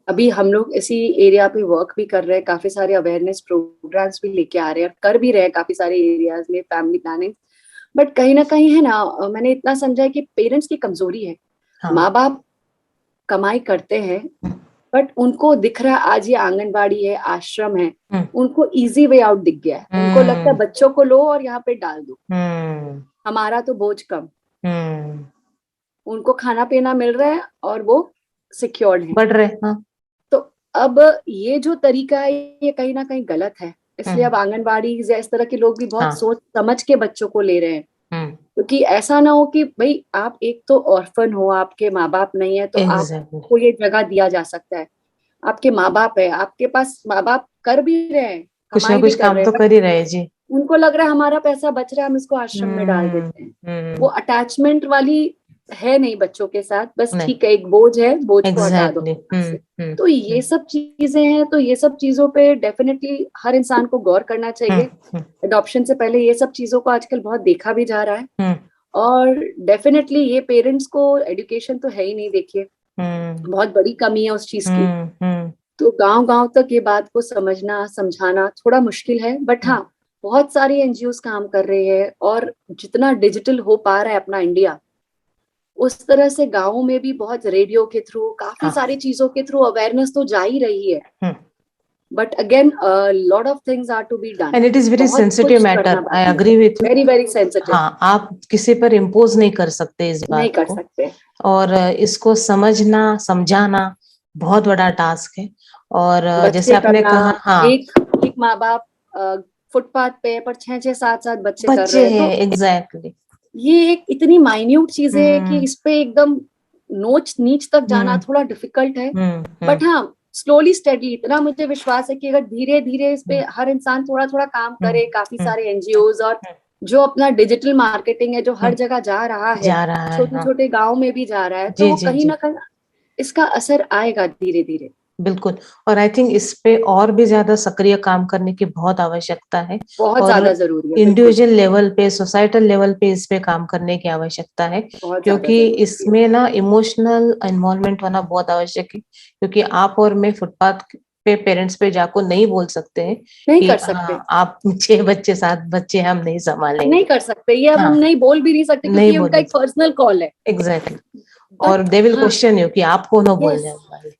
Speaker 2: अभी हम लोग इसी एरिया पे वर्क भी कर रहे हैं, काफी सारे अवेयरनेस प्रोग्राम्स भी लेके आ रहे हैं, कर भी रहे हैं काफी सारे एरियाज में फैमिली प्लानिंग। बट कहीं ना कहीं है ना, मैंने इतना समझा है कि पेरेंट्स की कमजोरी है। माँ बाप कमाई करते हैं, बट उनको दिख रहा है आज ये आंगनबाड़ी है, आश्रम है, उनको इजी वे आउट दिख गया है। उनको लगता है बच्चों को लो और यहाँ पे डाल दो, हमारा तो बोझ कम। उनको खाना पीना मिल रहा है और वो सिक्योर्ड है,
Speaker 1: बढ़ रहे। हाँ।
Speaker 2: तो अब ये जो तरीका है ये कहीं ना कहीं गलत है, इसलिए अब आंगनबाड़ी या इस तरह के लोग भी बहुत सोच समझ के बच्चों को ले रहे हैं, क्योंकि ऐसा ना हो कि भाई आप एक तो ऑर्फन हो, आपके माँ बाप नहीं है, तो आपको ये जगह दिया जा सकता है। आपके माँ बाप है, आपके पास माँ बाप कर भी रहे हैं,
Speaker 1: कुछ ना कुछ काम तो कर ही रहे जी।
Speaker 2: उनको लग रहा है हमारा पैसा बच रहा है, हम इसको आश्रम में डाल देते हैं। वो अटैचमेंट वाली है नहीं बच्चों के साथ, बस ठीक है एक बोझ है, बोझ को हटा दो। तो ये सब चीजें हैं, तो ये सब चीजों पे डेफिनेटली हर इंसान को गौर करना चाहिए। अडॉप्शन से पहले ये सब चीजों को आजकल बहुत देखा भी जा रहा है, और डेफिनेटली ये पेरेंट्स को एजुकेशन तो है ही नहीं, देखिए बहुत बड़ी कमी है उस चीज की। तो गांव गांव तक ये बात को समझना समझाना थोड़ा मुश्किल है, बट हाँ बहुत सारी एनजीओस काम कर रहे हैं, और जितना डिजिटल हो पा रहा है अपना इंडिया, उस तरह से गाँवों में भी बहुत रेडियो के थ्रू, काफी सारी चीजों के थ्रू अवेयरनेस तो जा ही रही है। But again, a lot of things are to be done.
Speaker 1: And it is very sensitive matter. I agree with you.
Speaker 2: Very very sensitive.
Speaker 1: हाँ, आप किसी पर इम्पोज नहीं कर सकते इस बात
Speaker 2: नहीं कर
Speaker 1: को,
Speaker 2: सकते,
Speaker 1: और इसको समझना समझाना बहुत बड़ा टास्क है। और जैसे आपने कहा, हाँ, एक
Speaker 2: माँ बाप फुटपाथ पे पर 6-6 7-7 बच्चे
Speaker 1: कर रहे हैं, एग्जैक्टली।
Speaker 2: ये एक इतनी माइन्यूट चीज है कि इस पे एकदम नोच नीच तक जाना थोड़ा डिफिकल्ट है, बट हाँ स्लोली स्टेडली इतना मुझे विश्वास है कि अगर धीरे धीरे इस पे हर इंसान थोड़ा थोड़ा काम करे, काफी सारे एनजीओज और जो अपना डिजिटल मार्केटिंग है जो हर जगह जा रहा है, छोटे छोटे गाँव में भी जा रहा है, तो वो कहीं ना कहीं इसका असर आएगा धीरे धीरे।
Speaker 1: बिल्कुल, और आई थिंक इस पे और भी ज्यादा सक्रिय काम करने की बहुत आवश्यकता है,
Speaker 2: बहुत ज्यादा जरूरी है।
Speaker 1: इंडिविजुअल लेवल पे, सोसाइटल लेवल पे इस पे काम करने की आवश्यकता है, क्योंकि इसमें ना इमोशनल इन्वॉल्वमेंट होना बहुत आवश्यक है, क्योंकि आप और मैं फुटपाथ पे पेरेंट्स पे जाकर नहीं बोल सकते हैं,
Speaker 2: नहीं कर सकते।
Speaker 1: हाँ, आप 6 बच्चे 7 बच्चे हम नहीं संभालेंगे,
Speaker 2: नहीं कर सकते, ये अब हम नहीं बोल भी नहीं सकते, क्योंकि ये उनका एक पर्सनल कॉल है।
Speaker 1: एग्जैक्टली, और दे विल क्वेश्चन यू कि आप कौन हो बोलने वाले।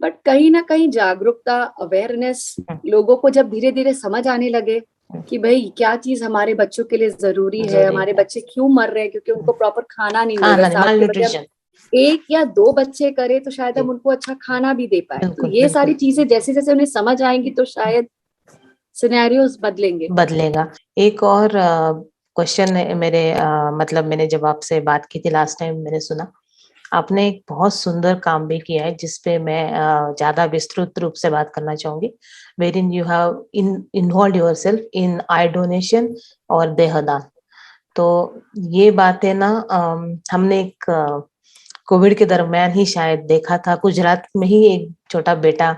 Speaker 2: बट कहीं ना कहीं जागरूकता, अवेयरनेस लोगों को जब धीरे धीरे समझ आने लगे कि भाई क्या चीज हमारे बच्चों के लिए जरूरी है, हमारे बच्चे क्यों मर रहे हैं क्योंकि उनको प्रॉपर खाना नहीं मिल रहा, एक या 2 बच्चे करे तो शायद हम उनको अच्छा खाना भी दे पाए। तो ये सारी चीजें जैसे जैसे उन्हें समझ आएंगी तो शायद सिनेरियोस बदलेगा।
Speaker 1: एक और क्वेश्चन है मेरे, मतलब मैंने जब आपसे बात की थी लास्ट टाइम, मैंने सुना आपने एक बहुत सुंदर काम भी किया है, जिसपे मैं ज्यादा विस्तृत रूप से बात करना चाहूंगी, wherein you have involved yourself in eye donation और देहदान। तो ये बातें ना हमने एक कोविड के दरमियान ही शायद देखा था, गुजरात में ही एक छोटा बेटा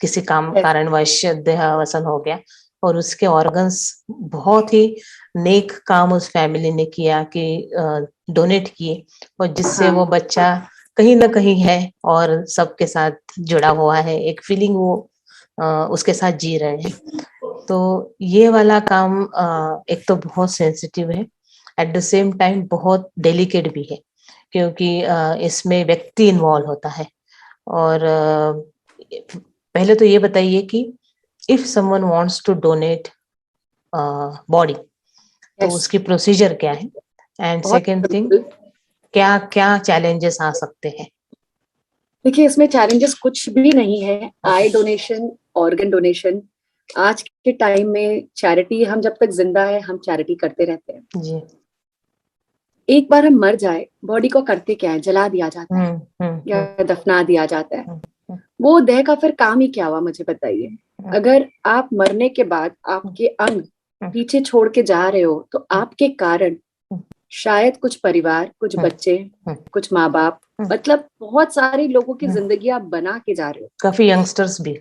Speaker 1: किसी कारणवश देहावसान हो गया, और उसके ऑर्गन्स बहुत ही नेक काम उस फैमिली ने किया कि डोनेट किए, और जिससे वो बच्चा कहीं ना कहीं है और सबके साथ जुड़ा हुआ है, एक फीलिंग वो उसके साथ जी रहे हैं। तो ये वाला काम एक तो बहुत सेंसिटिव है, एट द सेम टाइम बहुत डेलिकेट भी है, क्योंकि इसमें व्यक्ति इन्वॉल्व होता है। और पहले तो ये बताइए कि if someone wants to donate body, तो उसकी प्रोसीजर क्या है, एंड सेकंड थिंग क्या क्या चैलेंजेस आ सकते हैं?
Speaker 2: देखिए इसमें चैलेंजेस कुछ भी नहीं है। आई डोनेशन, ऑर्गन डोनेशन आज के टाइम में चैरिटी, हम जब तक जिंदा है हम चैरिटी करते रहते हैं
Speaker 1: जी।
Speaker 2: एक बार हम मर जाए, बॉडी को करते क्या है, जला दिया जाता है या दफना दिया जाता है। वो देह का फिर काम ही क्या हुआ, मुझे बताइए। अगर आप मरने के बाद आपके अंग पीछे छोड़ के जा रहे हो तो आपके कारण शायद कुछ परिवार, कुछ बच्चे, कुछ माँ बाप, मतलब बहुत सारे लोगों की जिंदगी आप बना के जा रहे हो।
Speaker 1: काफी यंगस्टर्स भी,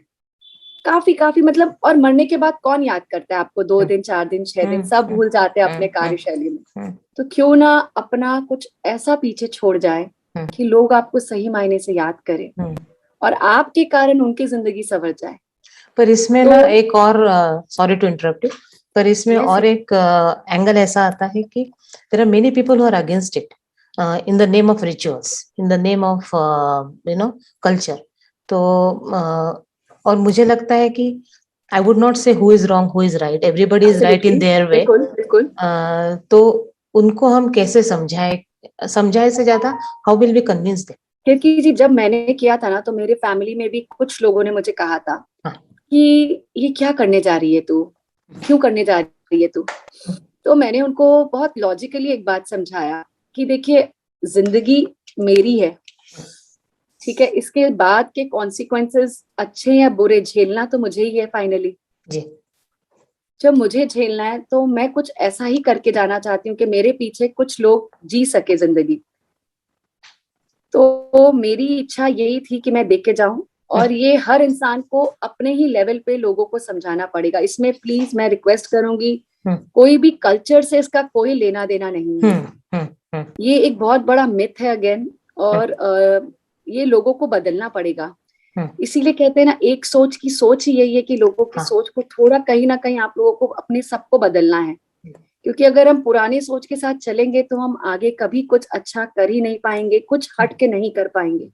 Speaker 2: काफी मतलब, और मरने के बाद कौन याद करता है आपको? 2 दिन, 4 दिन, 6 दिन, सब भूल जाते हैं अपने कार्यशैली में। तो क्यों ना अपना कुछ ऐसा पीछे छोड़ जाए कि लोग आपको सही मायने से याद करें और आपके कारण उनकी जिंदगी संवर जाए।
Speaker 1: पर इसमें
Speaker 2: तो
Speaker 1: ना एक और, सॉरी टू इंटरप्ट यू, पर इसमें
Speaker 2: Yes,
Speaker 1: और एक एंगल ऐसा आता है कि there are many people who are against it in the name of rituals, in the name of culture. तो और मुझे लगता है कि I would not say who is wrong who is right, everybody is right in
Speaker 2: absolutely,
Speaker 1: their way.
Speaker 2: बिल्कुल बिल्कुल।
Speaker 1: तो उनको हम कैसे समझाए, समझाए से ज्यादा how will we convince them?
Speaker 2: क्योंकि जी जब मैंने किया था ना, तो मेरे फैमिली में भी कुछ लोगों ने मुझे कहा था कि ये क्या करने जा रही है तू, क्यों करने जा रही है तू। तो मैंने उनको बहुत लॉजिकली एक बात समझाया कि देखिए, जिंदगी मेरी है, ठीक है, इसके बाद के कॉन्सिक्वेंसेस अच्छे या बुरे झेलना तो मुझे ही है फाइनली।
Speaker 1: जी।
Speaker 2: जब मुझे झेलना है तो मैं कुछ ऐसा ही करके जाना चाहती हूँ कि मेरे पीछे कुछ लोग जी सके जिंदगी। तो मेरी इच्छा यही थी कि मैं देख के जाऊं, और ये हर इंसान को अपने ही लेवल पे लोगों को समझाना पड़ेगा। इसमें प्लीज मैं रिक्वेस्ट करूंगी, कोई भी कल्चर से इसका कोई लेना देना नहीं है। ये एक बहुत बड़ा मिथ है अगेन, और ये लोगों को बदलना पड़ेगा। इसीलिए कहते हैं ना, एक सोच की सोच ही यही है कि लोगों की सोच को थोड़ा कहीं ना कहीं आप लोगों को अपने सबको बदलना है। क्योंकि अगर हम पुरानी सोच के साथ चलेंगे तो हम आगे कभी कुछ अच्छा कर ही नहीं पाएंगे, कुछ हट के नहीं कर पाएंगे।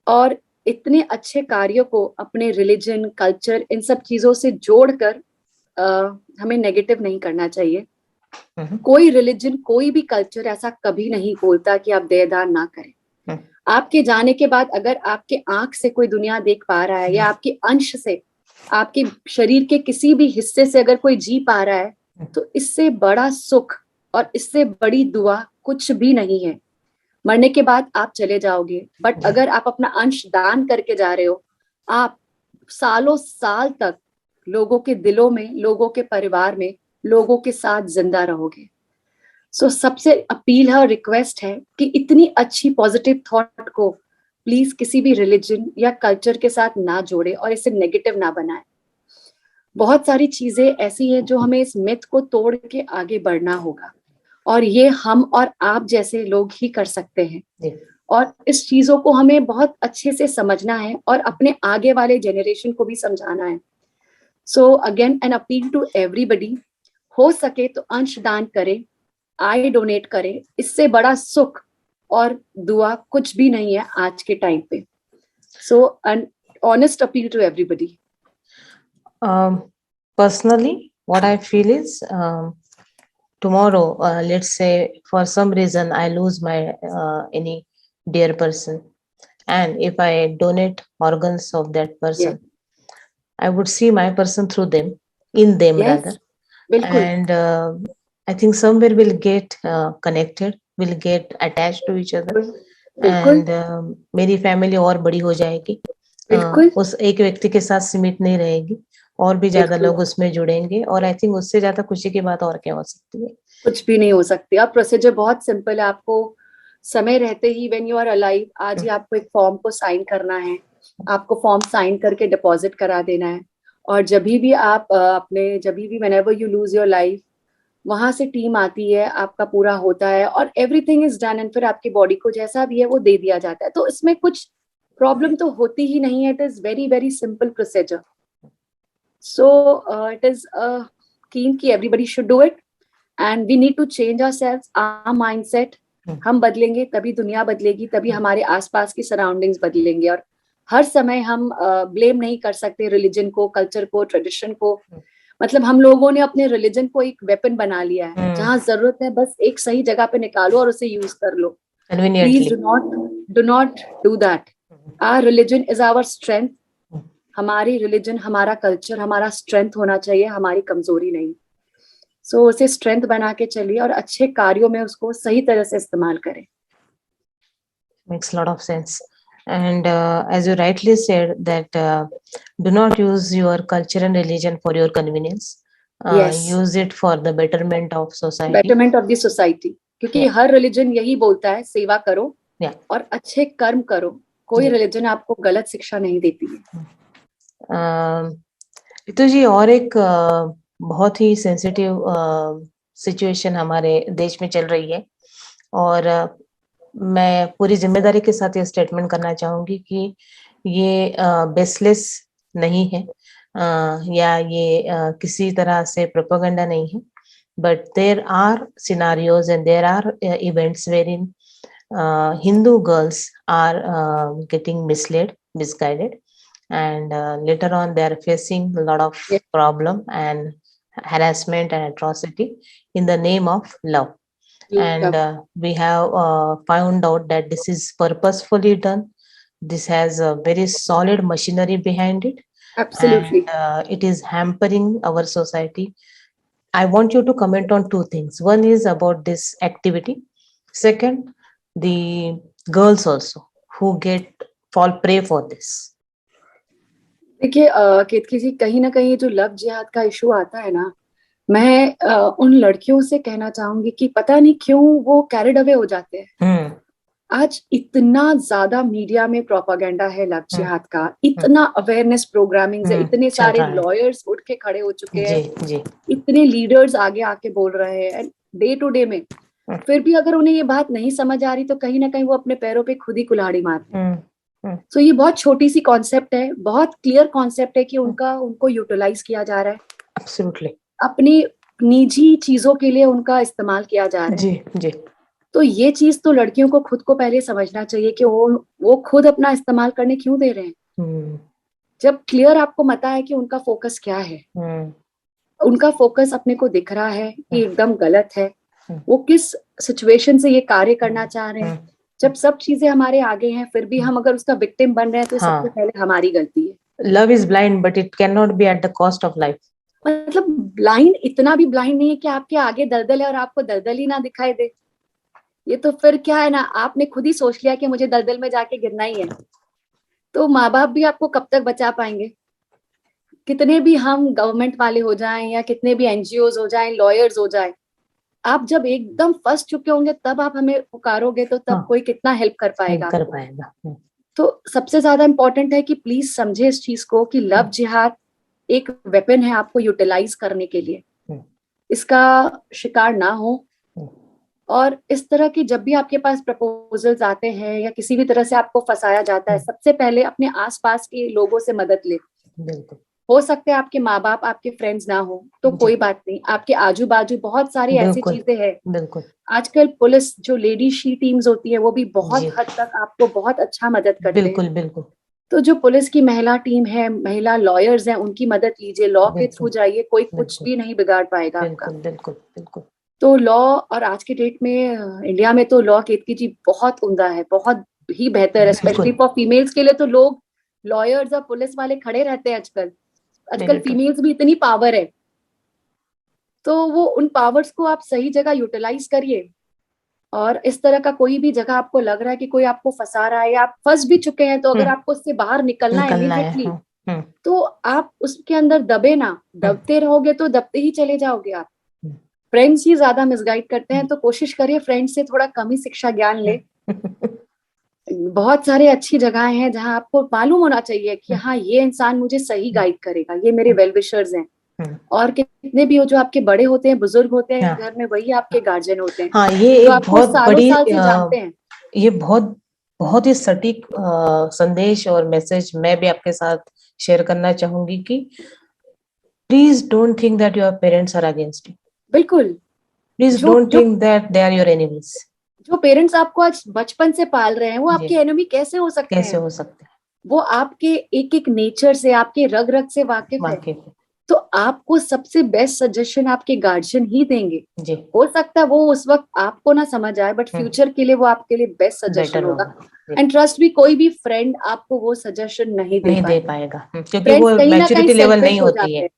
Speaker 2: और इतने अच्छे कार्यों को अपने रिलीजन, कल्चर, इन सब चीजों से जोड़कर हमें नेगेटिव नहीं करना चाहिए। कोई रिलीजन, कोई भी कल्चर ऐसा कभी नहीं बोलता कि आप देहदान ना करें। आपके जाने के बाद अगर आपके आंख से कोई दुनिया देख पा रहा है, या आपके अंश से, आपके शरीर के किसी भी हिस्से से अगर कोई जी पा रहा है, तो इससे बड़ा सुख और इससे बड़ी दुआ कुछ भी नहीं है। मरने के बाद आप चले जाओगे, बट अगर आप अपना अंश दान करके जा रहे हो, आप सालों साल तक लोगों के दिलों में, लोगों के परिवार में, लोगों के साथ जिंदा रहोगे। सो सबसे अपील है और रिक्वेस्ट है कि इतनी अच्छी पॉजिटिव थॉट को प्लीज किसी भी रिलीजन या कल्चर के साथ ना जोड़े और इसे नेगेटिव ना बनाए। बहुत सारी चीजें ऐसी है जो हमें इस मिथ को तोड़ के आगे बढ़ना होगा, और ये हम और आप जैसे लोग ही कर सकते हैं। और इस चीजों को हमें बहुत अच्छे से समझना है और अपने आगे वाले जेनरेशन को भी समझाना है। So again an appeal to everybody, हो सके तो अंश दान करें, आई डोनेट करें। इससे बड़ा सुख और दुआ कुछ भी नहीं है आज के टाइम पे। So an honest appeal to everybody.
Speaker 1: Personally, what I feel is, tomorrow, let's say for some reason I lose my any dear person, and if I donate organs of that person, I would see my person through them, in them rather, and I think somewhere will get connected, will get attached to each other, and मेरी family और बड़ी हो जाएगी, उस एक व्यक्ति के साथ सीमित नहीं रहेगी, और भी ज्यादा लोग उसमें जुड़ेंगे, और आई थिंक उससे ज्यादा खुशी की बात और क्या हो सकती है? कुछ भी नहीं हो सकती। अब प्रोसीजर बहुत सिंपल है, आपको समय रहते ही, व्हेन यू आर अलाइव, आज ही आपको एक फॉर्म को साइन करना है। आपको फॉर्म साइन करके डिपॉजिट करा देना है, और जब भी आप whenever you lose your life, वहां से टीम आती है, आपका पूरा होता है और एवरीथिंग इज डन, एंड फिर आपकी बॉडी को जैसा भी है वो दे दिया जाता है। तो इसमें कुछ प्रॉब्लम तो होती ही नहीं है। It is very very simple procedure. So it is keen कि everybody should do it, and we need to change ourselves, our mindset. हम बदलेंगे तभी दुनिया बदलेगी, तभी हमारे आसपास की सराउंडिंग्स बदलेंगे। और हर समय हम ब्लेम नहीं कर सकते रिलीजन को, कल्चर को, ट्रेडिशन को। मतलब हम लोगों ने अपने रिलीजन को एक वेपन बना लिया है, जहां जरूरत है बस एक सही जगह पे निकालो और उसे यूज कर लो। Please do not do that. Our religion is our strength.
Speaker 2: हमारी रिलीजन, हमारा कल्चर, हमारा स्ट्रेंथ होना चाहिए, हमारी कमजोरी नहीं। सो उसे स्ट्रेंथ बना के चलिए और अच्छे कार्यों में उसको सही तरह से इस्तेमाल करें।
Speaker 1: Makes a lot of sense. And as you rightly said, that do not use your culture and religion for your convenience.
Speaker 2: Yes.
Speaker 1: Use it for the betterment of society.
Speaker 2: Betterment of the society, क्योंकि
Speaker 1: Yeah.
Speaker 2: हर religion यही बोलता है सेवा करो
Speaker 1: Yeah.
Speaker 2: और अच्छे कर्म करो। कोई
Speaker 1: Yeah.
Speaker 2: रिलीजन आपको गलत शिक्षा नहीं देती है।
Speaker 1: रितु जी, और एक बहुत ही सेंसिटिव सिचुएशन हमारे देश में चल रही है, और मैं पूरी जिम्मेदारी के साथ ये स्टेटमेंट करना चाहूंगी कि ये बेसलेस नहीं है, या ये किसी तरह से प्रोपेगेंडा नहीं है, but there are scenarios and there are events where in Hindu girls are getting misled, misguided, and later on they are facing a lot of problem and harassment and atrocity in the name of love. And we have found out that this is purposefully done. This has a very solid machinery behind it.
Speaker 2: Absolutely.
Speaker 1: And it is hampering our society. I want you to comment on two things. One is about this activity. Second, the girls also who fall prey for this.
Speaker 2: देखिए केतकी जी, कहीं ना कहीं जो love जिहाद का issue आता है ना, मैं उन लड़कियों से कहना चाहूंगी कि पता नहीं क्यों वो कैरिड अवे हो जाते हैं। आज इतना ज्यादा मीडिया में प्रोपागेंडा है लव जिहाद का, इतना अवेयरनेस प्रोग्रामिंग है, इतने सारे लॉयर्स उठ के खड़े हो चुके हैं, इतने लीडर्स आगे आके बोल रहे हैं डे टू डे में, फिर भी अगर उन्हें ये बात नहीं समझ आ रही तो कहीं ना कहीं वो अपने पैरों पे खुद ही कुल्हाड़ी मारते हैं। तो ये बहुत छोटी सी कॉन्सेप्ट है, बहुत क्लियर कॉन्सेप्ट है कि उनको यूटिलाइज किया जा रहा है।
Speaker 1: एब्सोल्युटली।
Speaker 2: अपनी निजी चीजों के लिए उनका इस्तेमाल किया जा रहा है।
Speaker 1: जी जी।
Speaker 2: तो ये चीज तो लड़कियों को खुद को पहले समझना चाहिए कि वो खुद अपना इस्तेमाल करने क्यों दे रहे हैं। जब क्लियर आपको पता है कि उनका फोकस क्या है, उनका फोकस अपने को दिख रहा है कि एकदम गलत है, वो किस सिचुएशन से ये कार्य करना चाह रहे हैं, जब सब चीजें हमारे आगे हैं फिर भी हम अगर उसका विक्टिम बन रहे हैं तो सबसे पहले हमारी गलती है।
Speaker 1: Love is blind but it can not be at the cost of life.
Speaker 2: मतलब ब्लाइंड, इतना भी ब्लाइंड नहीं है कि आपके आगे दलदल है और आपको दलदल ही ना दिखाई दे। ये तो फिर क्या है ना, आपने खुद ही सोच लिया कि मुझे दलदल में जाके गिरना ही है, तो माँ बाप भी आपको कब तक बचा पाएंगे। कितने भी हम गवर्नमेंट वाले हो जाएं या कितने भी एनजीओज हो जाएं, लॉयर्स हो जाएं, आप जब एकदम फंस चुके होंगे तब आप हमें पुकारोगे तो तब कोई कितना हेल्प कर पाएगा। तो सबसे ज्यादा इम्पोर्टेंट है कि प्लीज समझे इस चीज को कि लव जिहाद एक वेपन है आपको यूटिलाइज करने के लिए, इसका शिकार ना हो। और इस तरह की जब भी आपके पास प्रपोजल्स आते हैं या किसी भी तरह से आपको फंसाया जाता है, सबसे पहले अपने आसपास के लोगों से मदद ले। हो सकता है आपके माँ बाप, आपके फ्रेंड्स ना हो तो कोई बात नहीं, आपके आजू बाजू बहुत सारी ऐसी चीजें हैं। आजकल पुलिस जो लेडी शी टीम्स होती है वो भी बहुत हद तक आपको बहुत अच्छा मदद करते हैं।
Speaker 1: बिल्कुल।
Speaker 2: तो जो पुलिस की महिला टीम है, महिला लॉयर्स हैं, उनकी मदद लीजिए, लॉ के थ्रू जाइए, कोई कुछ भी नहीं बिगाड़ पाएगा आपका।
Speaker 1: बिल्कुल।
Speaker 2: तो लॉ, और आज के डेट में इंडिया में तो लॉ केतकी जी बहुत उम्दा है, बहुत ही बेहतर है, स्पेशली फॉर फीमेल्स के लिए। तो लोग लॉयर्स और पुलिस वाले खड़े रहते हैं आजकल फीमेल्स भी इतनी पावर है, तो वो उन पावर्स को आप सही जगह यूटिलाइज करिए। और इस तरह का कोई भी जगह आपको लग रहा है कि कोई आपको फंसा रहा है या आप फंस भी चुके हैं, तो अगर आपको उससे बाहर निकलना है इमीडिएटली, तो आप उसके अंदर दबे ना, दबते रहोगे तो दबते ही चले जाओगे आप। फ्रेंड्स ही ज्यादा मिसगाइड करते हैं, तो कोशिश करिए फ्रेंड्स से थोड़ा कम ही शिक्षा ज्ञान ले। बहुत सारे अच्छी जगहें हैं जहां आपको मालूम होना चाहिए कि हाँ ये इंसान मुझे सही गाइड करेगा, ये मेरे वेल विशर्स हैं। और कितने भी हो जो आपके बड़े होते हैं, बुजुर्ग होते हैं घर में, वही आपके गार्जियन होते हैं।
Speaker 1: हाँ, ये
Speaker 2: तो
Speaker 1: एक बहुत
Speaker 2: बड़ी साल से जानते हैं।
Speaker 1: ये बहुत ही सटीक संदेश और मैसेज मैं भी आपके साथ शेयर करना चाहूंगी कि please don't think that your parents are against you.
Speaker 2: बिल्कुल,
Speaker 1: please don't think that they are your enemies. जो
Speaker 2: पेरेंट्स आपको आज बचपन से पाल रहे हैं वो आपके एनिमी कैसे हो सकते हैं?
Speaker 1: कैसे हो सकते हैं?
Speaker 2: वो आपके एक एक नेचर से, आपके रग रग से वाकिफ है। तो आपको सबसे बेस्ट सजेशन आपके गार्जियन ही देंगे।
Speaker 1: जी,
Speaker 2: हो सकता है वो उस वक्त आपको ना समझ आए, बट फ्यूचर के लिए वो आपके लिए बेस्ट सजेशन
Speaker 1: बेटर
Speaker 2: होगा।
Speaker 1: होगा। जी,
Speaker 2: एंड ट्रस्ट भी, कोई भी फ्रेंड आपको वो सजेशन नहीं दे
Speaker 1: नहीं दे
Speaker 2: पाएगा।
Speaker 1: पाएगा, क्योंकि वो
Speaker 2: फ्रेंड्स कहीं ना कहीं
Speaker 1: मैच्योरिटी लेवल
Speaker 2: सेल्फिश
Speaker 1: नहीं
Speaker 2: हो
Speaker 1: होती
Speaker 2: जाते
Speaker 1: है।
Speaker 2: हैं,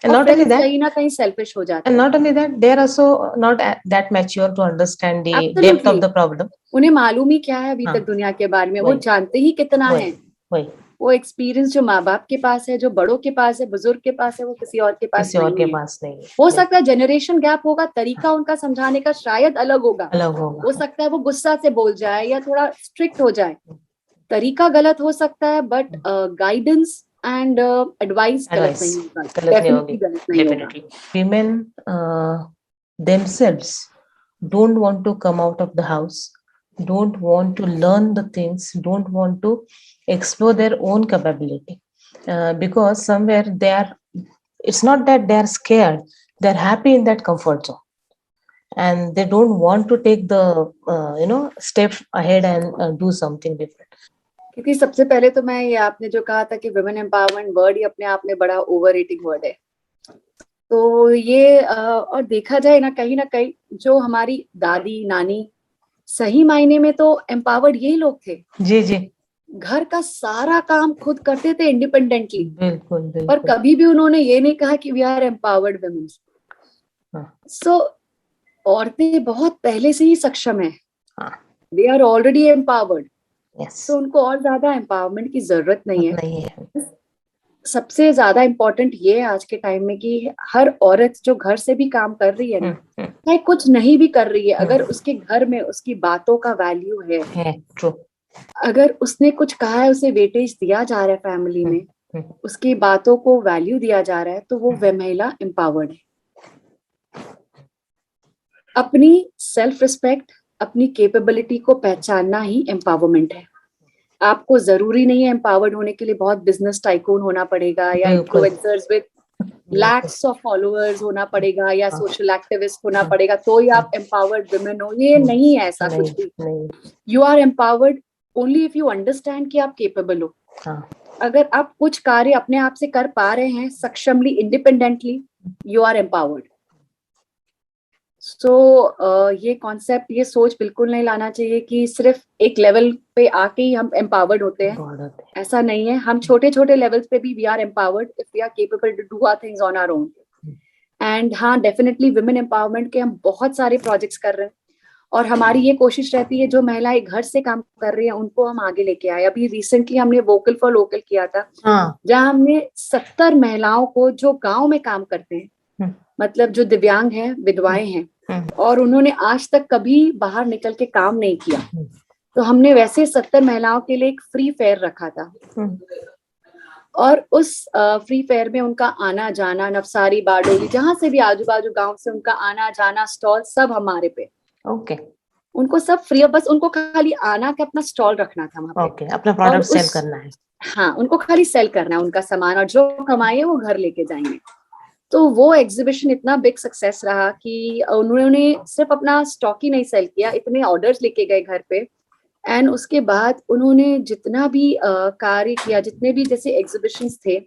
Speaker 1: एंड
Speaker 2: और
Speaker 1: नॉट ओनली
Speaker 2: फ्रेंड्स
Speaker 1: दैट,
Speaker 2: कहीं ना कहीं सेल्फिश हो जाते
Speaker 1: and
Speaker 2: हैं।
Speaker 1: not only that, they are also not that mature to understand the depth
Speaker 2: absolutely,
Speaker 1: of the problem.
Speaker 2: उन्हें मालूम ही क्या है अभी
Speaker 1: हाँ,
Speaker 2: तक दुनिया के बारे में, वो
Speaker 1: वही
Speaker 2: जानते ही कितना
Speaker 1: वही
Speaker 2: है।
Speaker 1: वही
Speaker 2: वो एक्सपीरियंस जो माँ बाप के पास है, जो बड़ों के पास है, बुजुर्ग के पास है, वो किसी और के पास
Speaker 1: किसी और के
Speaker 2: नहीं है।
Speaker 1: पास नहीं है।
Speaker 2: हो
Speaker 1: बिल्कुल
Speaker 2: सकता है जनरेशन गैप होगा, तरीका उनका समझाने का शायद अलग होगा।
Speaker 1: अलग होगा।
Speaker 2: हो सकता है वो गुस्सा से बोल जाए या थोड़ा स्ट्रिक्ट हो जाए, तरीका गलत हो सकता है, बट गाइडेंस एंड एडवाइस गलत
Speaker 1: एडवाइस
Speaker 2: नहीं होगा,
Speaker 1: गलत नहीं होगी,
Speaker 2: डेफिनेटली गलत नहीं होगा।
Speaker 1: Definitely. Women themselves don't want to come out of the house, don't want to learn the things, don't want to explore their own capability, because somewhere they are, it's not that they are scared, they're happy in that comfort zone, and they don't want to take the step ahead and do something different.
Speaker 2: क्योंकि सबसे पहले तो मैं, ये आपने जो कहा था कि वुमेन एम्पावरमेंट वर्ड ही अपने आप में बड़ा ओवर रेटिंग वर्ड है। तो ये और देखा जाए ना कहीं जो हमारी दादी नानी सही मायने में तो एम्पावर्ड यही लोग थे।
Speaker 1: जी जी,
Speaker 2: घर का सारा काम खुद करते थे इंडिपेंडेंटली,
Speaker 1: बिल्कुल
Speaker 2: पर
Speaker 1: बिल्कुल।
Speaker 2: कभी भी उन्होंने ये नहीं कहा कि वी आर एम्पावर्ड वुमेन।
Speaker 1: हाँ
Speaker 2: सो औरतें बहुत पहले से ही सक्षम है,
Speaker 1: हाँ,
Speaker 2: they are already empowered.
Speaker 1: Yes,
Speaker 2: तो उनको और ज्यादा एम्पावरमेंट की जरूरत नहीं है।
Speaker 1: नहीं है।
Speaker 2: सबसे ज्यादा इम्पोर्टेंट ये है आज के टाइम में कि हर औरत जो घर से भी काम कर रही है ना, चाहे कुछ नहीं भी कर रही है, अगर उसके घर में उसकी बातों का वैल्यू
Speaker 1: है ट्रू।
Speaker 2: अगर उसने कुछ कहा है, उसे वेटेज दिया जा रहा है फैमिली में, उसकी बातों को वैल्यू दिया जा रहा है, तो वो वह महिला एम्पावर्ड है। अपनी सेल्फ रिस्पेक्ट, अपनी कैपेबिलिटी को पहचानना ही एम्पावरमेंट है। आपको जरूरी नहीं है एम्पावर्ड होने के लिए बहुत बिजनेस टाइकून होना पड़ेगा, या
Speaker 1: बिल्कुल
Speaker 2: influencers with lakhs of followers होना पड़ेगा, या
Speaker 1: हाँ,
Speaker 2: सोशल एक्टिविस्ट होना
Speaker 1: हाँ,
Speaker 2: पड़ेगा, तो ही आप एम्पावर्ड वुमेन हो। ये नहीं है ऐसा
Speaker 1: नहीं
Speaker 2: कुछ भी।
Speaker 1: नहीं,
Speaker 2: you are empowered only if you understand कि आप केपेबल हो।
Speaker 1: हाँ
Speaker 2: अगर आप कुछ कार्य अपने आप से कर पा रहे हैं सक्षमली, इंडिपेंडेंटली, यू आर एम्पावर्ड। सो ये कॉन्सेप्ट, ये सोच बिल्कुल नहीं लाना चाहिए कि सिर्फ एक लेवल पे आके ही हम एम्पावर्ड होते हैं।
Speaker 1: बहुत होते हैं।
Speaker 2: ऐसा नहीं है, हम छोटे छोटे लेवल्स पे भी we are empowered if we are capable to do our things on our own. And हाँ, डेफिनेटली वुमेन एम्पावरमेंट के हम बहुत सारे प्रोजेक्ट्स कर रहे हैं, और हमारी ये कोशिश रहती है जो महिलाएं घर से काम कर रही हैं उनको हम आगे लेके आए। अभी रिसेंटली हमने वोकल फॉर लोकल किया था,
Speaker 1: हाँ
Speaker 2: जहाँ हमने 70 महिलाओं को जो गांव में काम करते हैं, मतलब जो दिव्यांग हैं, विधवाएं हैं, और उन्होंने आज तक कभी बाहर निकल के काम नहीं किया, तो हमने वैसे 70 महिलाओं के लिए एक फ्री फेयर रखा था। और उस फ्री फेयर में उनका आना जाना, नवसारी, बारडोली, जहां से भी आजू बाजू गांव से उनका आना जाना, स्टॉल सब हमारे पे।
Speaker 1: ओके
Speaker 2: उनको सब फ्री, बस उनको खाली आना के अपना स्टॉल रखना था वहां पे।
Speaker 1: ओके, अपना
Speaker 2: और
Speaker 1: प्रोडक्ट सेल करना है।
Speaker 2: हाँ, उनको खाली सेल करना है उनका सामान, और जो कमाए वो घर लेके जाएंगे। तो वो एग्जीबिशन इतना बिग सक्सेस रहा कि उन्होंने सिर्फ अपना स्टॉक ही नहीं सेल किया, इतने ऑर्डर्स लेके गए घर पे। एंड उसके बाद उन्होंने जितना भी कार्य किया, जितने भी जैसे एग्जीबिशंस थे,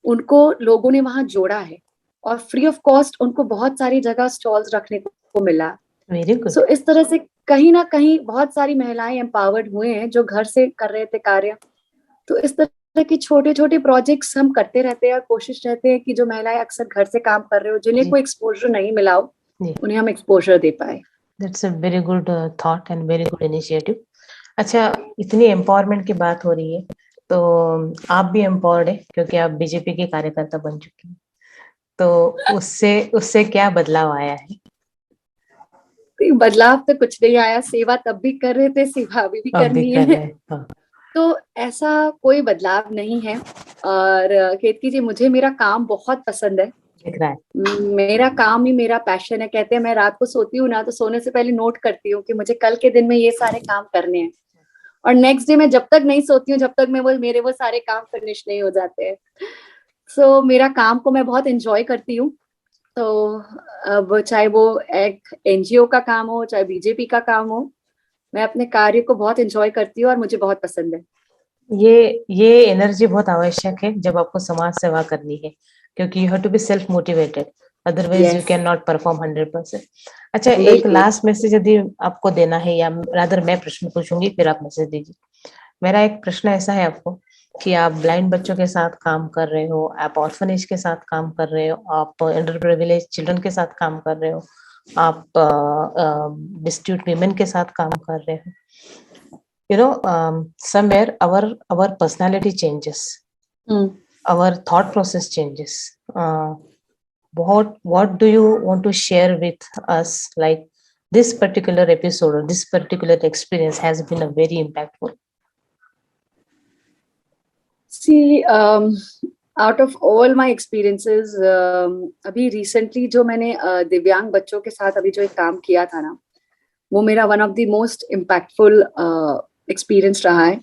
Speaker 2: उनको लोगों ने वहां जोड़ा है, और फ्री ऑफ कॉस्ट उनको बहुत सारी जगह स्टॉल्स रखने को मिला।
Speaker 1: Very good.
Speaker 2: सो इस तरह से कहीं ना कहीं बहुत सारी महिलाएं एम्पावर्ड हुए हैं जो घर से कर रहे थे कार्य। तो इस तरह के छोटे छोटे प्रोजेक्ट्स हम करते रहते हैं, और कोशिश रहते हैं कि जो महिलाएं अक्सर घर से काम कर रहे हो, जिन्हें कोई एक्सपोजर नहीं मिला हो, उन्हें हम एक्सपोजर दे पाए।
Speaker 1: That's a very good thought and very good initiative. अच्छा, इतनी एम्पावरमेंट की बात हो रही है, तो आप भी एम्पावर्ड है क्योंकि आप बीजेपी के कार्यकर्ता बन चुकी हैं, तो उससे उससे क्या बदलाव आया है?
Speaker 2: बदलाव तो कुछ नहीं आया, सेवा तब भी कर रहे थे, सेवा अभी भी करनी है।
Speaker 1: हाँ।
Speaker 2: तो ऐसा कोई बदलाव नहीं है। और केतकी जी, मुझे मेरा काम बहुत पसंद है।
Speaker 1: दिख रहा है।
Speaker 2: मेरा काम ही मेरा पैशन है। कहते हैं मैं रात को सोती हूँ ना, तो सोने से पहले नोट करती हूँ कि मुझे कल के दिन में ये सारे काम करने हैं, और नेक्स्ट डे मैं जब तक नहीं सोती हूँ, जब तक मैं मेरे वो सारे काम फिनिश नहीं हो जाते हैं। सो मेरा काम को मैं बहुत एंजॉय करती हूँ। तो अब चाहे वो एक एनजीओ का काम हो, चाहे बीजेपी का काम हो, मैं अपने कार्य को बहुत एंजॉय करती हूँ और मुझे बहुत पसंद है।
Speaker 1: ये एनर्जी बहुत आवश्यक है जब आपको समाज सेवा करनी है, क्योंकि you have to be self motivated, otherwise you
Speaker 2: Yes.
Speaker 1: Can not perform 100%। अच्छा, एक
Speaker 2: बिल्कुल।
Speaker 1: लास्ट मैसेज यदि आपको देना है, या रादर मैं प्रश्न पूछूंगी फिर आप मैसेज दीजिए। मेरा एक प्रश्न ऐसा है आपको कि आप ब्लाइंड बच्चों के साथ काम कर रहे हो, आप ऑर्फनेज के साथ काम कर रहे हो, आप अंडर प्रिविलेज चिल्ड्रन के साथ काम कर रहे हो, आप डिस्ट्यूट वीमेन के साथ काम कर रहे हो। You know, somewhere our personality changes, our thought process changes. What do you want to share with us? Like this particular episode or this particular experience has been a very impactful.
Speaker 2: See, out of all my experiences, अभी recently जो मैंने दिव्यांग बच्चों के साथ अभी जो एक काम किया था ना, वो मेरा one of the most impactful experience रहा है।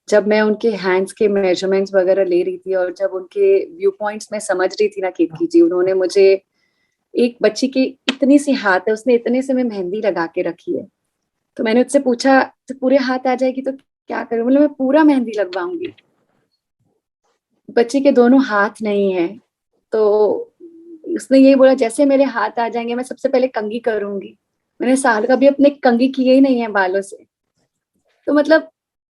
Speaker 2: जब मैं उनके हैंड्स के मेजरमेंट्स वगैरह ले रही थी और जब उनके व्यू पॉइंट्स में समझ रही थी ना केतकी जी, उन्होंने मुझे, एक बच्ची की इतनी सी हाथ है, उसने इतने से में मेहंदी लगा के रखी है, तो मैंने उससे पूछा तो पूरे हाथ आ जाएगी तो क्या करूं, मतलब मैं पूरा मेहंदी लगवाऊंगी। बच्ची के दोनों हाथ नहीं है, तो उसने यही बोला जैसे मेरे हाथ आ जाएंगे मैं सबसे पहले कंघी करूंगी। मैंने साल का भी अपने कंघी किए ही नहीं है बालों से। तो मतलब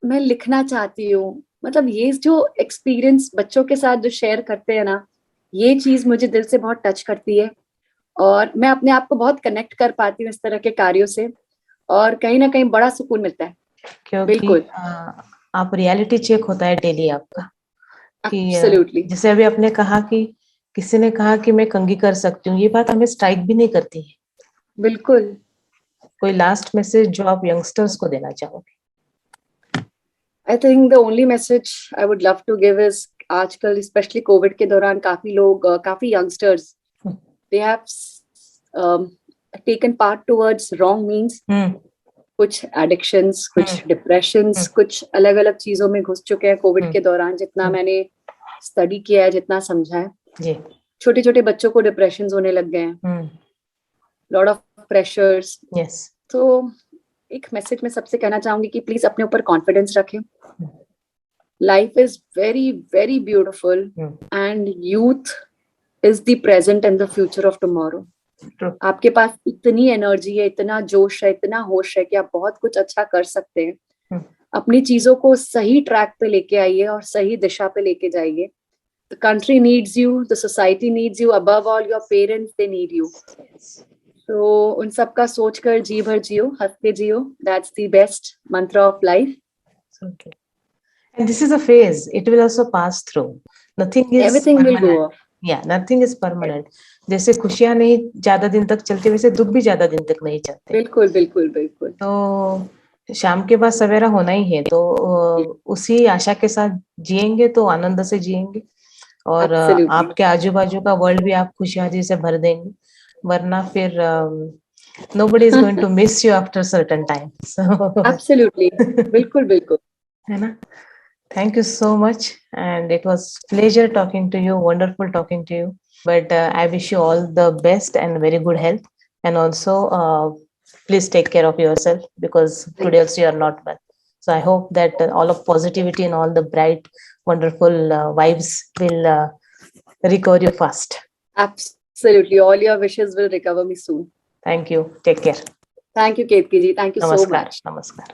Speaker 2: मैं लिखना चाहती हूँ, मतलब ये जो एक्सपीरियंस बच्चों के साथ जो शेयर करते हैं ना, ये चीज मुझे दिल से बहुत टच करती है और मैं अपने आप को बहुत कनेक्ट कर पाती हूँ इस तरह के कार्यों से, और कहीं ना कहीं बड़ा सुकून मिलता है।
Speaker 1: क्योंकि
Speaker 2: बिल्कुल,
Speaker 1: आप रियलिटी चेक होता है डेली आपका कि
Speaker 2: एब्सोल्युटली।
Speaker 1: जैसे अभी आपने कहा कि किसी ने कहा कि मैं कंघी कर सकती हूँ, ये बात हमें स्ट्राइक भी नहीं करती है।
Speaker 2: बिल्कुल।
Speaker 1: कोई लास्ट मैसेज जो आप यंगस्टर्स को देना चाहोगे?
Speaker 2: I think the only message I would love to give is, आजकल स्पेशली कोविड के दौरान काफी लोग, काफी youngsters, they have taken part towards wrong means. कुछ एडिक्शंस, कुछ डिप्रेशंस, कुछ अलग अलग चीजों में घुस चुके हैं कोविड के दौरान। जितना मैंने स्टडी किया है, जितना समझा है, छोटे छोटे बच्चों को डिप्रेशंस होने लग गए हैं, लॉट ऑफ प्रेशर्स। तो एक मैसेज मैं सबसे कहना चाहूंगी कि प्लीज अपने ऊपर कॉन्फिडेंस रखें। Life is very very beautiful and youth is the present and the future of tomorrow. आपके पास इतनी एनर्जी है, इतना जोश है, इतना होश है कि आप बहुत कुछ अच्छा कर सकते हैं। अपनी चीजों को सही ट्रैक पे लेके आइए और सही दिशा पे लेके जाइए। The country needs you, the society needs you, above all your parents, they need you. तो उन सब का सोच कर जी भर जियो, हंस के जियो। दैट्स द बेस्ट मंत्र of life.
Speaker 1: And this is a phase, it will also pass through. Nothing is
Speaker 2: Everything
Speaker 1: permanent.
Speaker 2: will go off.
Speaker 1: Yeah, nothing is permanent. जैसे खुशियां नहीं ज्यादा दिन तक चलती, वैसे दुख भी ज्यादा दिन तक नहीं चलते।
Speaker 2: बिल्कुल बिल्कुल बिल्कुल।
Speaker 1: तो शाम के बाद सवेरा होना ही है, तो उसी आशा के साथ जिएंगे तो आनंद से जिएंगे, और आपके आजू बाजू का वर्ल्ड भी आप खुशहाली से भर देंगे, वरना फिर nobody is going to miss you after certain time. So
Speaker 2: Absolutely. बिल्कुल बिल्कुल,
Speaker 1: है ना? Thank you so much, and it was pleasure talking to you. Wonderful talking to you. But I wish you all the best and very good health. And also, please take care of yourself, because today also you are not well. So I hope that all of positivity and all the bright, wonderful vibes will recover you fast.
Speaker 2: Absolutely. All your wishes will recover me soon.
Speaker 1: Thank you. Take care.
Speaker 2: Thank you, Ketki ji. Thank you so much.
Speaker 1: Namaskar.